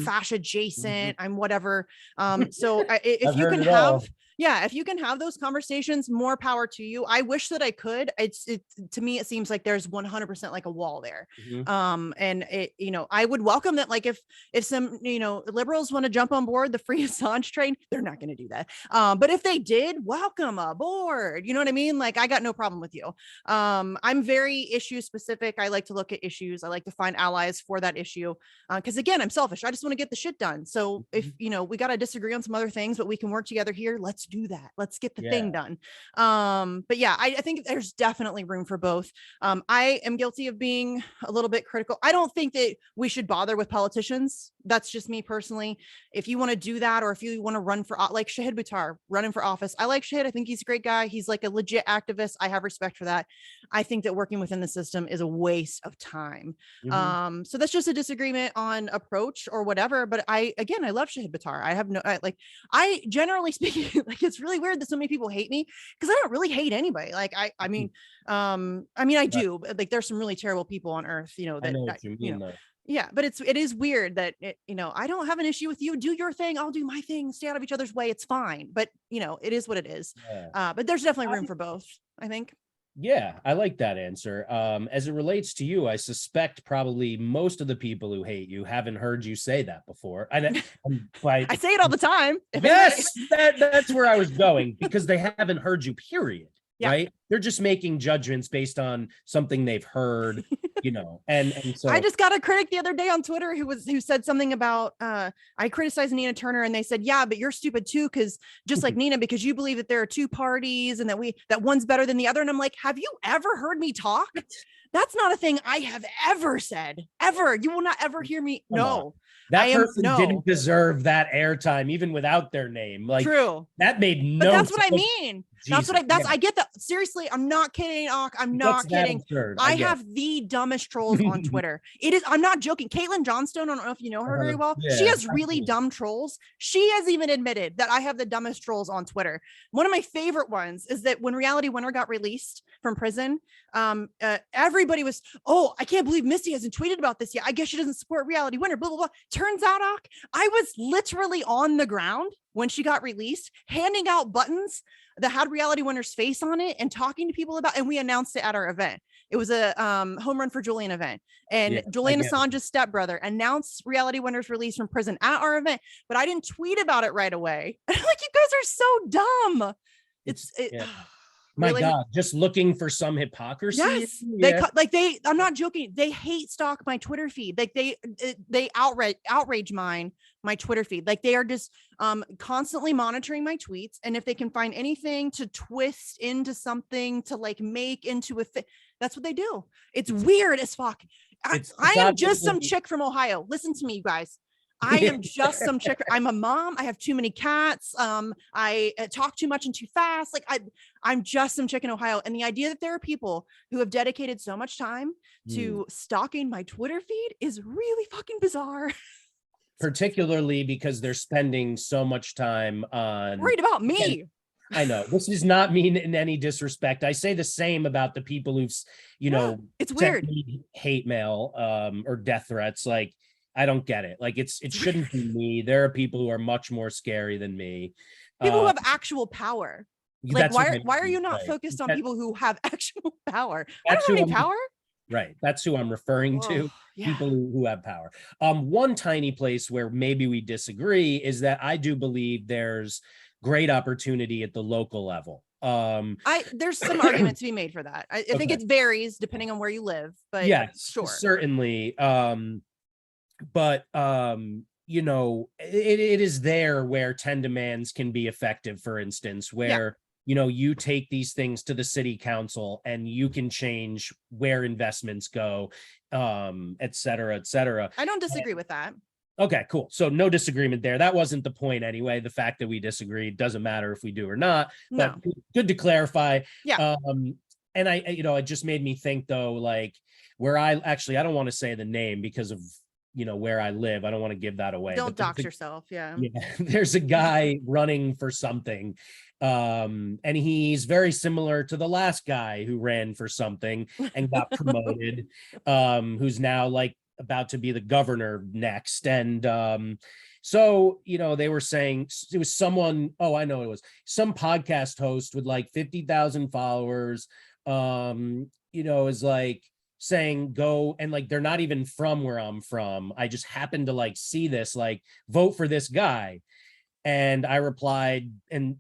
fascia adjacent, I'm whatever. If you can have, if you can have those conversations, more power to you. I wish that I could. To me, it seems like there's 100% like a wall there. I would welcome that. Like if some, liberals want to jump on board the free Assange train, they're not going to do that. But if they did, welcome aboard. You know what I mean? Like, I got no problem with you. I'm very issue specific. I like to look at issues. I like to find allies for that issue. Because again, I'm selfish. I just want to get the shit done. So if, we got to disagree on some other things, but we can work together here, let's do that. Let's get the thing done. But yeah, I think there's definitely room for both. I am guilty of being a little bit critical. I don't think that we should bother with politicians. That's just me personally. If you want to do that, or if you want to run for, like Shahid Buttar running for office, I like Shahid. I think he's a great guy. He's like a legit activist. I have respect for that. I think that working within the system is a waste of time. So that's just a disagreement on approach or whatever. But I love Shahid Buttar. I generally speaking, like, it's really weird that so many people hate me, because I don't really hate anybody. Like, I do. Like, there's some really terrible people on earth, that, I know what you mean, though. Yeah, but it is weird that I don't have an issue with you. Do your thing, I'll do my thing. Stay out of each other's way. It's fine. But it is what it is. But there's definitely room for both, I think. Yeah, I like that answer. As it relates to you, I suspect probably most of the people who hate you haven't heard you say that before. I say it all the time. Yes, that's where I was going, because they haven't heard you, period. Yeah. Right? They're just making judgments based on something they've heard, and so I just got a critic the other day on Twitter who said something about I criticized Nina Turner, and they said, yeah, but you're stupid too, because just like Nina, because you believe that there are two parties and that one's better than the other. And I'm like, have you ever heard me talk? That's not a thing I have ever said. Ever. You will not ever hear me. Come on. No. That person didn't deserve that airtime, even without their name. Like, true. that made no But that's what I sense. mean. Jesus, I get that. Seriously, I'm not kidding. I'm not kidding. Absurd. I have the dumbest trolls on Twitter. I'm not joking. Caitlin Johnstone, I don't know if you know her very well. She has really dumb trolls. She has even admitted that I have the dumbest trolls on Twitter. One of my favorite ones is that when Reality Winner got released from prison, everybody was, oh, I can't believe Misty hasn't tweeted about this yet. I guess she doesn't support Reality Winner, blah, blah, blah. Turns out, I was literally on the ground when she got released, handing out buttons that had Reality Winner's face on it and talking to people about, and we announced it at our event. It was a home run for Julian event, and Julian Assange's stepbrother announced Reality Winner's release from prison at our event, but I didn't tweet about it right away. Like, you guys are so dumb. My really? God, just looking for some hypocrisy. Yes, I'm not joking. They hate stalk my Twitter feed. Like they outrage my Twitter feed. Like, they are just constantly monitoring my tweets. And if they can find anything to twist into something to like make into a that's what they do. It's weird as fuck. I am just some chick from Ohio. Listen to me, you guys. I am just some chick. I'm a mom. I have too many cats. I talk too much and too fast. Like, I'm just some chick in Ohio. And the idea that there are people who have dedicated so much time to stalking my Twitter feed is really fucking bizarre. Particularly because they're spending so much time on worried about me. I know this is not mean in any disrespect. I say the same about the people who've, it's weird, hate mail or death threats. Like, I don't get it. Like, it shouldn't be me. There are people who are much more scary than me. People who have actual power. Like, why are you not focused on people who have actual power? I don't have any power. Right. That's who I'm referring to. People who have power. One tiny place where maybe we disagree is that I do believe there's great opportunity at the local level. There's some argument to be made for that. I think it varies depending on where you live, but yes, sure. Certainly. But it is there where 10 demands can be effective, for instance, where you take these things to the city council and you can change where investments go, et cetera, et cetera. I don't disagree with that. Okay, cool. So no disagreement there. That wasn't the point anyway. The fact that we disagreed doesn't matter if we do or not, but good to clarify. And it just made me think though, like, where I don't want to say the name because of where I live. I don't want to give that away. Don't dox yourself. Yeah. There's a guy running for something. And he's very similar to the last guy who ran for something and got promoted, who's now like about to be the governor next. And so, they were saying it was someone, I know it was some podcast host with like 50,000 followers, is like saying go, and like, they're not even from where I'm from. I just happened to like see this, like, vote for this guy. And I replied and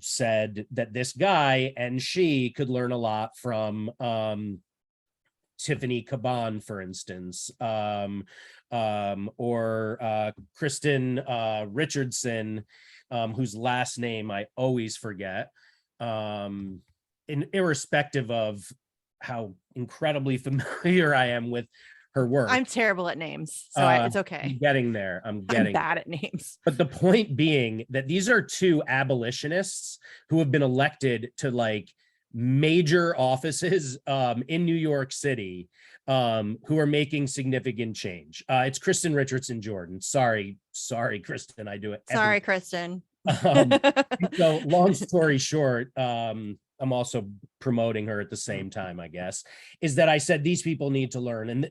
said that this guy and she could learn a lot from Tiffany Caban, for instance, or Kristen Richardson, whose last name I always forget, irrespective of how incredibly familiar I am with her work. I'm terrible at names, so it's okay. I'm getting there. I'm bad at names. But the point being that these are two abolitionists who have been elected to like major offices in New York City, who are making significant change. It's Kristen Richardson Jordan. Sorry, Kristen. I do it. Sorry, Kristen. So long story short, I'm also promoting her at the same time, I guess, is that I said these people need to learn, and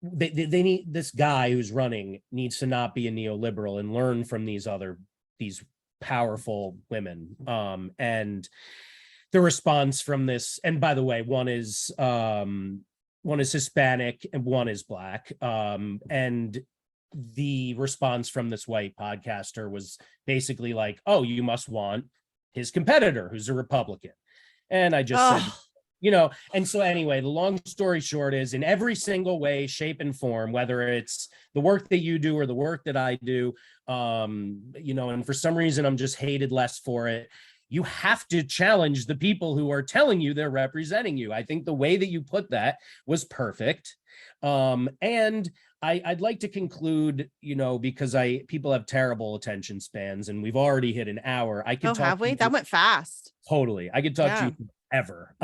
they need, this guy who's running needs to not be a neoliberal and learn from these powerful women. And the response from this, and by the way, one is Hispanic and one is Black, and the response from this white podcaster was basically like, oh, you must want his competitor who's a Republican. And I just said, and so anyway, the long story short is, in every single way, shape, and form, whether it's the work that you do or the work that I do, and for some reason I'm just hated less for it, you have to challenge the people who are telling you they're representing you. I think the way that you put that was perfect. And I'd like to conclude, because people have terrible attention spans, and we've already hit an hour. I could Oh, talk have to we? you That went fast. totally. I could talk to Yeah. you forever.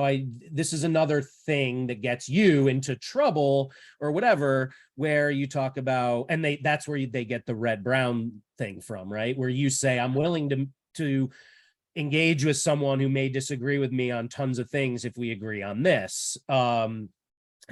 I this is another thing that gets you into trouble or whatever, where you talk about, and that's where they get the red brown thing from, right? Where you say, I'm willing to engage with someone who may disagree with me on tons of things if we agree on this.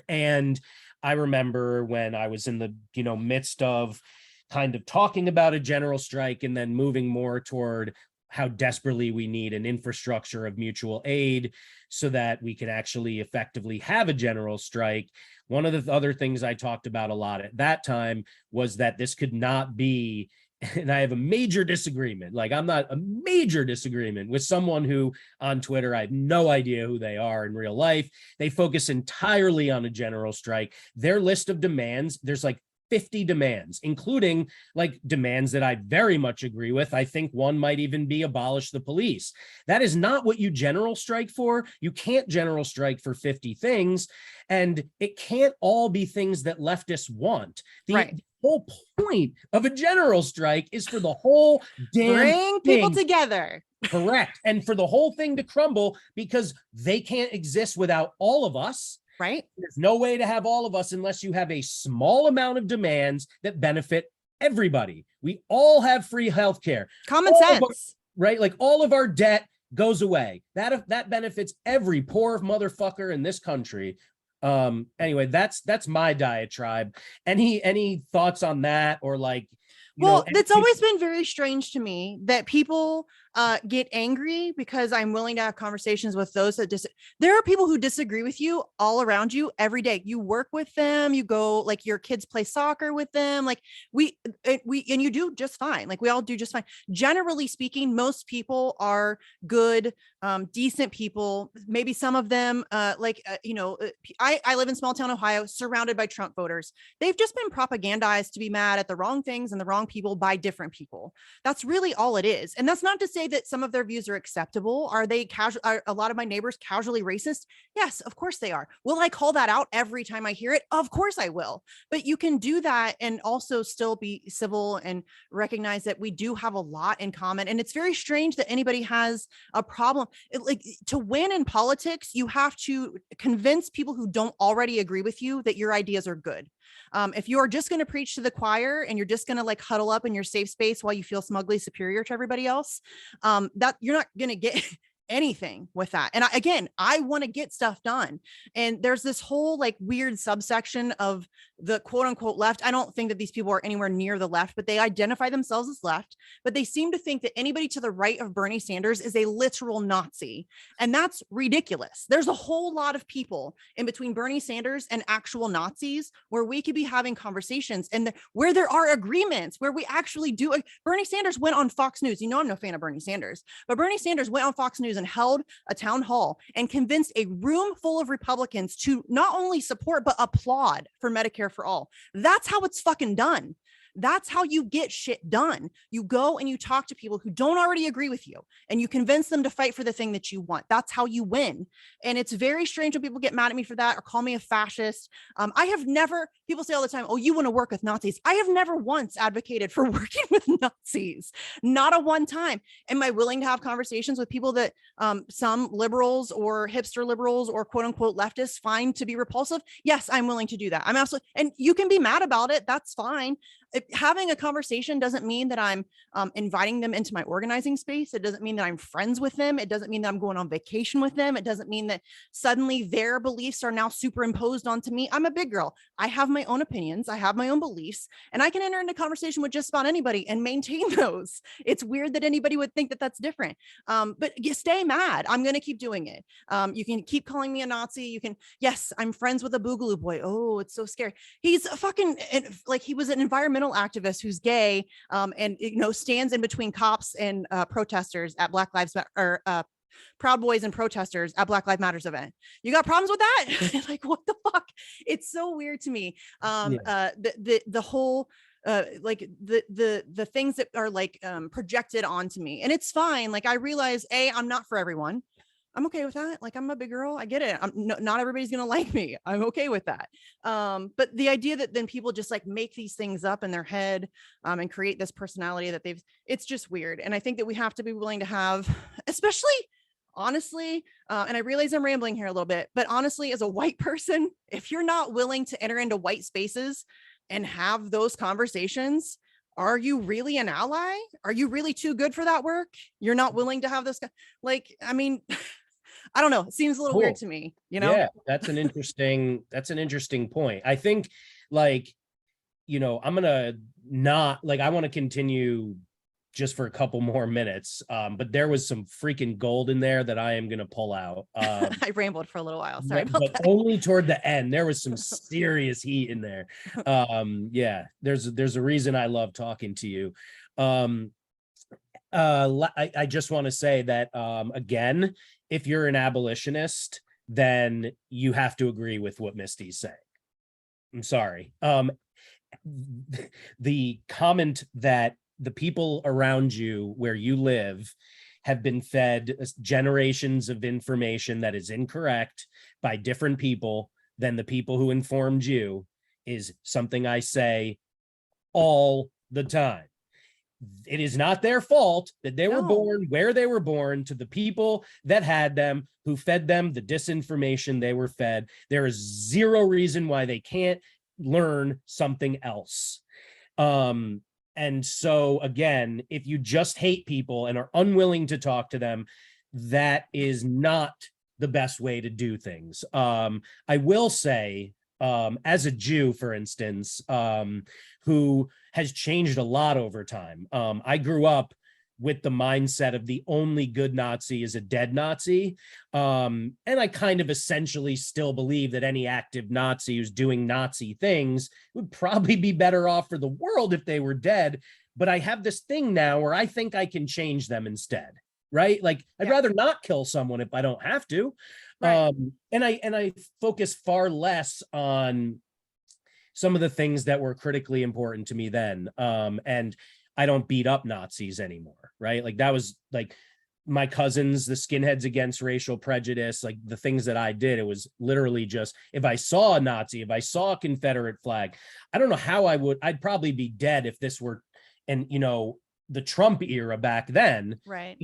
And I remember when I was in the midst of kind of talking about a general strike and then moving more toward how desperately we need an infrastructure of mutual aid so that we can actually effectively have a general strike. One of the other things I talked about a lot at that time was that this could not be, and I have a major disagreement, a major disagreement with someone who on Twitter, I have no idea who they are in real life. They focus entirely on a general strike. Their list of demands, there's 50 demands, including demands that I very much agree with. I think one might even be abolish the police. That is not what you general strike for. You can't general strike for 50 things, and it can't all be things that leftists want. Right. The whole point of a general strike is for the whole damn Bring people thing. together. Correct. And for the whole thing to crumble, because they can't exist without all of us. Right. There's no way to have all of us unless you have a small amount of demands that benefit everybody. We all have free healthcare. Common sense. Right? All of our debt goes away. That benefits every poor motherfucker in this country. Anyway, that's my diatribe. Any thoughts on that, or it's always been very strange to me that people get angry because I'm willing to have conversations with those that there are people who disagree with you all around you every day. You work with them, you go, your kids play soccer with them. We and you do just fine. We all do just fine. Generally speaking, most people are good, decent people. Maybe some of them, I live in small town Ohio, surrounded by Trump voters. They've just been propagandized to be mad at the wrong things and the wrong people by different people. That's really all it is. And that's not to say that some of their views are acceptable. Are they casual? Are a lot of my neighbors casually racist? Yes, of course they are. Will I call that out every time I hear it? Of course I will. But you can do that and also still be civil and recognize that we do have a lot in common. And it's very strange that anybody has a problem. To win in politics, you have to convince people who don't already agree with you that your ideas are good. If you are just going to preach to the choir and you're just going to huddle up in your safe space while you feel smugly superior to everybody else, that you're not going to get anything with that. And I want to get stuff done. And there's this whole weird subsection of the quote unquote left. I don't think that these people are anywhere near the left, but they identify themselves as left, but they seem to think that anybody to the right of Bernie Sanders is a literal Nazi. And that's ridiculous. There's a whole lot of people in between Bernie Sanders and actual Nazis where we could be having conversations and where there are agreements, where we actually do. Bernie Sanders went on Fox News. I'm no fan of Bernie Sanders, but Bernie Sanders went on Fox News and held a town hall and convinced a room full of Republicans to not only support, but applaud for Medicare for all. That's how it's fucking done. That's how you get shit done. You go and you talk to people who don't already agree with you and you convince them to fight for the thing that you want. That's how you win. And it's very strange when people get mad at me for that or call me a fascist. People say all the time, oh, you want to work with Nazis. I have never once advocated for working with Nazis. Not a one time. Am I willing to have conversations with people that some liberals or hipster liberals or quote unquote leftists find to be repulsive? Yes, I'm willing to do that. I'm absolutely, and you can be mad about it. That's fine. Having a conversation doesn't mean that I'm inviting them into my organizing space. It doesn't mean that I'm friends with them. It doesn't mean that I'm going on vacation with them. It doesn't mean that suddenly their beliefs are now superimposed onto me. I'm a big girl. I have my own opinions. I have my own beliefs, and I can enter into conversation with just about anybody and maintain those. It's weird that anybody would think that that's different. But you stay mad. I'm going to keep doing it. You can keep calling me a Nazi. Yes, I'm friends with a Boogaloo boy. Oh, it's so scary. He's a fucking, he was an environmental activist who's gay and stands in between cops and protesters at Black Lives Matter, or Proud Boys and protesters at Black Lives Matters event. You got problems with that? What the fuck? It's so weird to me. The whole like the things that are like projected onto me. And it's fine. Like I realize, I'm not for everyone. I'm okay with that. Like I'm a big girl. I get it. Not everybody's going to like me. I'm okay with that. But the idea that then people just like make these things up in their head and create this personality that it's just weird. And I think that we have to be willing to have, especially honestly, and I realize I'm rambling here a little bit, but honestly, as a white person, if you're not willing to enter into white spaces and have those conversations, are you really an ally? Are you really too good for that work? You're not willing to have this, like, I mean, I don't know. It seems a little weird to me, Yeah, that's an interesting point. I think like, I'm gonna not like, I want to continue just for a couple more minutes. But there was some freaking gold in there that I am gonna pull out. I rambled for a little while. Sorry about but that. Only toward the end. There was some serious heat in there. Yeah, there's a reason I love talking to you. I just want to say that again, if you're an abolitionist, then you have to agree with what Misty's saying. I'm sorry. The comment that the people around you where you live have been fed generations of information that is incorrect by different people than the people who informed you is something I say all the time. It is not their fault that they were born where they were born, to the people that had them, who fed them the disinformation they were fed. There is zero reason why they can't learn something else. And so again, if you just hate people and are unwilling to talk to them, that is not the best way to do things. I will say, as a Jew, for instance, who has changed a lot over time. I grew up with the mindset of the only good Nazi is a dead Nazi. And I kind of essentially still believe that any active Nazi who's doing Nazi things would probably be better off for the world if they were dead. But I have this thing now where I think I can change them instead, right? Like I'd rather not kill someone if I don't have to. Right. And I focus far less on some of the things that were critically important to me then. And I don't beat up Nazis anymore, right? Like that was like my cousins, the skinheads against racial prejudice, like the things that I did. It was literally just, if I saw a Nazi, if I saw a Confederate flag, I don't know how I'd probably be dead if this were, and the Trump era back then, right?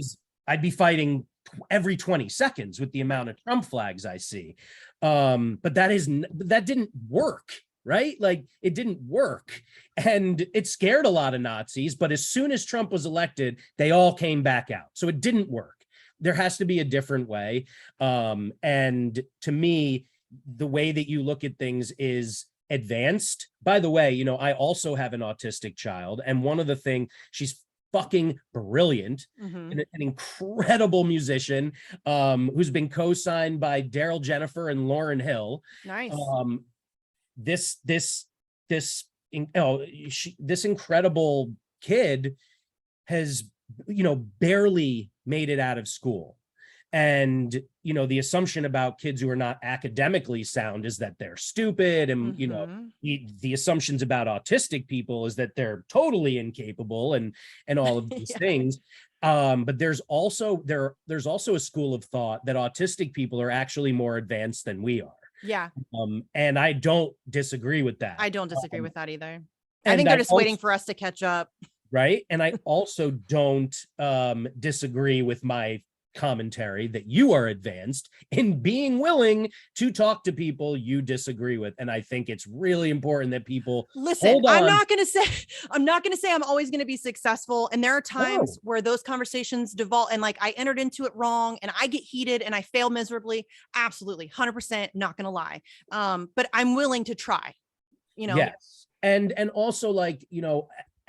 I'd be fighting every 20 seconds with the amount of Trump flags I see. But that didn't work. Right? Like it didn't work, and it scared a lot of Nazis, but as soon as Trump was elected, they all came back out. So it didn't work. There has to be a different way. And to me, the way that you look at things is advanced. By the way, I also have an autistic child, and one of the things, she's fucking brilliant, an incredible musician, who's been co-signed by Daryl Jennifer and Lauryn Hill. Nice. This incredible kid has, barely made it out of school. And, the assumption about kids who are not academically sound is that they're stupid. And, the assumptions about autistic people is that they're totally incapable and all of these things. But there's also a school of thought that autistic people are actually more advanced than we are. Yeah. And I don't disagree with that. I don't disagree with that either. I think they're just waiting for us to catch up. Right. And I also don't disagree with my commentary that you are advanced in being willing to talk to people you disagree with. And I think it's really important that people listen. I'm not going to say I'm always going to be successful. And there are times where those conversations devolve and like I entered into it wrong and I get heated and I fail miserably. Absolutely. 100% not going to lie. But I'm willing to try, Yes. And also like,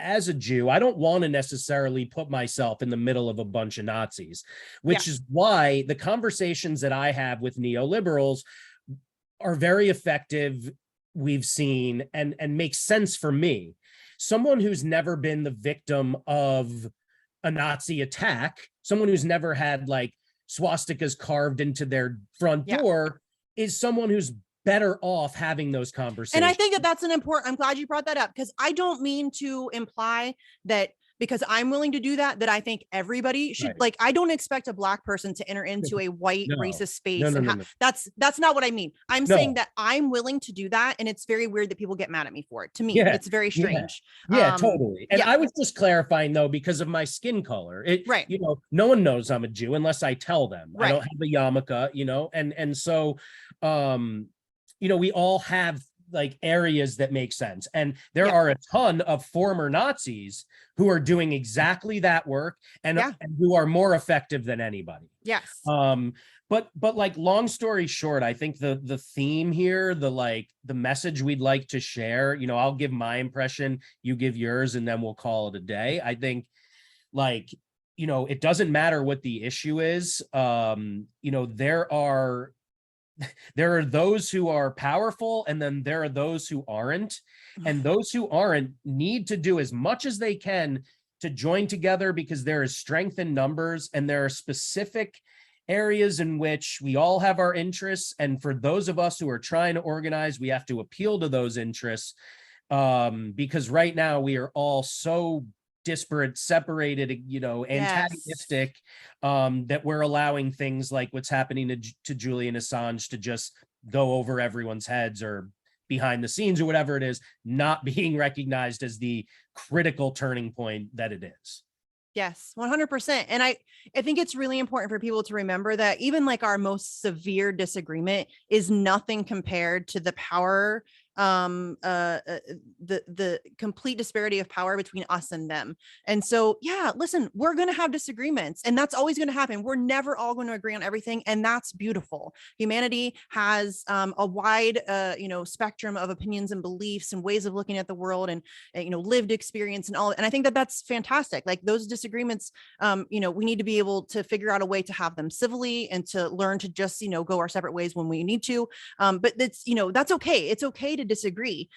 as a Jew, I don't want to necessarily put myself in the middle of a bunch of Nazis, which is why the conversations that I have with neoliberals are very effective, we've seen, and make sense for me. Someone who's never been the victim of a Nazi attack, someone who's never had like swastikas carved into their front door, is someone who's better off having those conversations. And I think that that's an important, I'm glad you brought that up, because I don't mean to imply that because I'm willing to do that, that I think everybody should, Right. like, I don't expect a Black person to enter into a white No. racist space. No, no, And no, no. that's not what I mean. I'm No. saying that I'm willing to do that. And it's very weird that people get mad at me for it. To me, Yeah. it's very strange. Yeah, totally. And yeah. I was just clarifying though, because of my skin color. Right. You know, no one knows I'm a Jew unless I tell them. Right. I don't have a yarmulke, you know, and so you know, we all have like areas that make sense. And there are a ton of former Nazis who are doing exactly that work and who are more effective than anybody. Yes. But like, long story short, I think the theme here, the message we'd like to share, you know, I'll give my impression, you give yours, and then we'll call it a day. I think, like, you know, it doesn't matter what the issue is. You know, there are those who are powerful, and then there are those who aren't. And those who aren't need to do as much as they can to join together, because there is strength in numbers, and there are specific areas in which we all have our interests. And for those of us who are trying to organize, we have to appeal to those interests, because right now we are all so disparate, separated, you know, antagonistic, that we're allowing things like what's happening to Julian Assange to just go over everyone's heads, or behind the scenes, or whatever it is, not being recognized as the critical turning point that it is. Yes, 100%. And I think it's really important for people to remember that even like our most severe disagreement is nothing compared to the power, the complete disparity of power between us and them. And so, yeah, listen, we're going to have disagreements, and that's always going to happen. We're never all going to agree on everything. And that's beautiful. Humanity has a wide, you know, spectrum of opinions and beliefs and ways of looking at the world, and you know, lived experience and all. And I think that that's fantastic. Like, those disagreements, you know, we need to be able to figure out a way to have them civilly, and to learn to just, you know, go our separate ways when we need to. But that's, you know, that's okay. It's okay to disagree.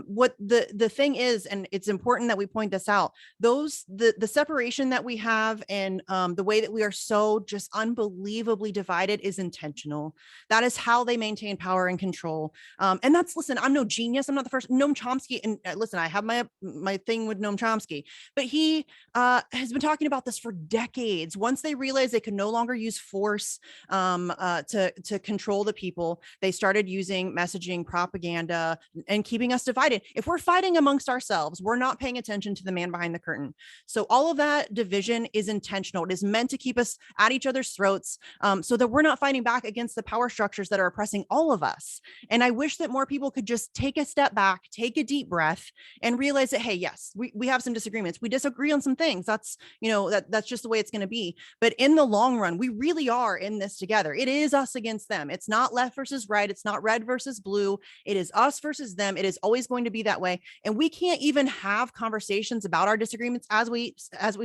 What the thing is, and it's important that we point this out, the separation that we have, and the way that we are so just unbelievably divided is intentional. That is how they maintain power and control. And that's, listen, I'm no genius. I'm not the first. Noam Chomsky, and listen, I have my thing with Noam Chomsky, but he has been talking about this for decades. Once they realized they could no longer use force to control the people, they started using messaging, propaganda, and keeping us divided. If we're fighting amongst ourselves, we're not paying attention to the man behind the curtain. So all of that division is intentional. It is meant to keep us at each other's throats, so that we're not fighting back against the power structures that are oppressing all of us. And I wish that more people could just take a step back, take a deep breath, and realize that, hey, yes, we have some disagreements. We disagree on some things. That's, you know, that's just the way it's going to be. But in the long run, we really are in this together. It is us against them. It's not left versus right. It's not red versus blue. It is us versus them. It is always going to be that way. And we can't even have conversations about our disagreements. As we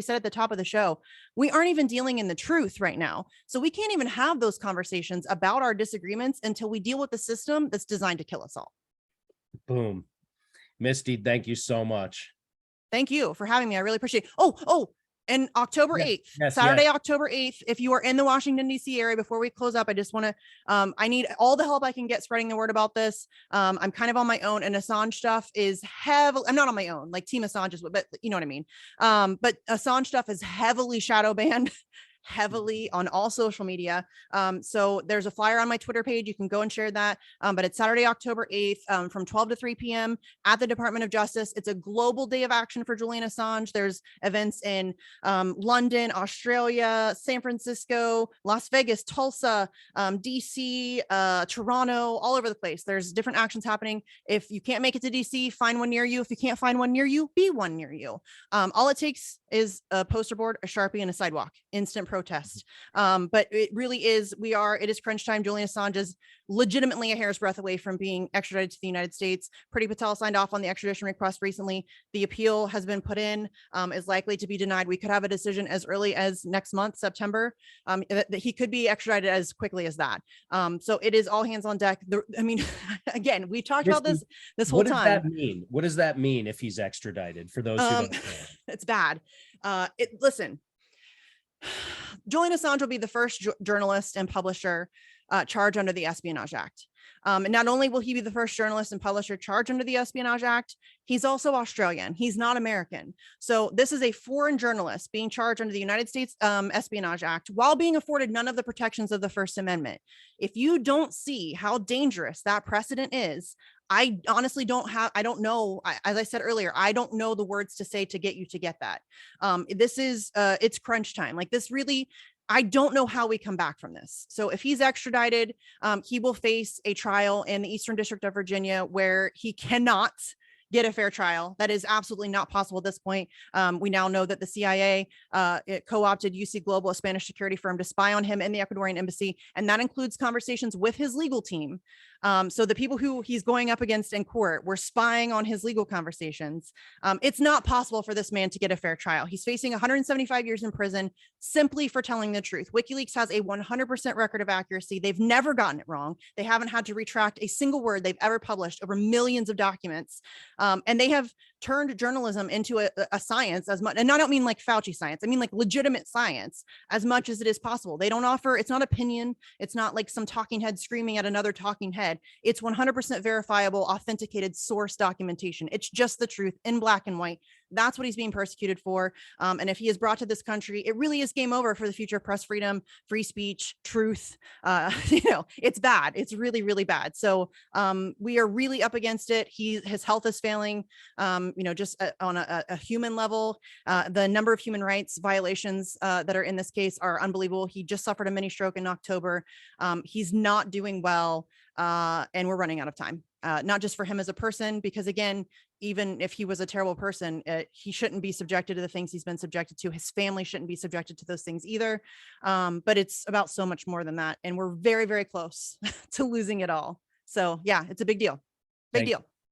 said at the top of the show, we aren't even dealing in the truth right now. So we can't even have those conversations about our disagreements until we deal with the system that's designed to kill us all. Boom. Misty, thank you so much. Thank you for having me. I really appreciate it. Oh, and October 8th, Saturday, October 8th, if you are in the Washington, D.C. area, before we close up, I just want to, I need all the help I can get spreading the word about this. I'm kind of on my own, and Assange stuff is heavily, I'm not on my own, like Team Assange is, but you know what I mean? But Assange stuff is heavily shadow banned. Heavily on all social media. So there's a flyer on my Twitter page. You can go and share that. But it's Saturday, October 8th, from 12 to 3 p.m. at the Department of Justice. It's a global day of action for Julian Assange. There's events in London, Australia, San Francisco, Las Vegas, Tulsa, DC, Toronto, all over the place. There's different actions happening. If you can't make it to DC, find one near you. If you can't find one near you, be one near you. All it takes is a poster board, a Sharpie, and a sidewalk. Instant protest. But it really is, it is crunch time. Julian Assange is legitimately a hair's breadth away from being extradited to the United States. Priti Patel signed off on the extradition request recently. The appeal has been put in, is likely to be denied. We could have a decision as early as next month, September. That he could be extradited as quickly as that. So it is all hands on deck. I mean, again, we talked about this whole time. What does that mean? What does that mean if he's extradited? For those who don't know. It's bad. Listen, Julian Assange will be the first journalist and publisher charged under the Espionage Act. And not only will he be the first journalist and publisher charged under the Espionage Act, he's also Australian. He's not American. So this is a foreign journalist being charged under the United States Espionage Act while being afforded none of the protections of the First Amendment. If you don't see how dangerous that precedent is, I honestly I don't know. As I said earlier, I don't know the words to say to get you to get that. This is, it's crunch time. Like this really, I don't know how we come back from this. So if he's extradited, he will face a trial in the Eastern District of Virginia where he cannot get a fair trial. That is absolutely not possible at this point. We now know that the CIA it co-opted UC Global, a Spanish security firm, to spy on him in the Ecuadorian embassy. And that includes conversations with his legal team. So the people who he's going up against in court were spying on his legal conversations. It's not possible for this man to get a fair trial. He's facing 175 years in prison simply for telling the truth. WikiLeaks has a 100% record of accuracy. They've never gotten it wrong. They haven't had to retract a single word they've ever published over millions of documents. And they have turned journalism into a science as much, and I don't mean like Fauci science, I mean like legitimate science as much as it is possible. They don't offer, it's not opinion. It's not like some talking head screaming at another talking head. It's 100% verifiable, authenticated source documentation. It's just the truth in black and white. That's what he's being persecuted for. And if he is brought to this country, it really is game over for the future of press freedom, free speech, truth. It's bad. It's really, really bad. So we are really up against it. His health is failing, just on a human level. The number of human rights violations that are in this case are unbelievable. He just suffered a mini stroke in October. He's not doing well, and we're running out of time. Not just for him as a person, because again, even if he was a terrible person, he shouldn't be subjected to the things he's been subjected to. His family shouldn't be subjected to those things either. But it's about so much more than that. And we're very, very close to losing it all. So yeah, it's a big deal. Big deal.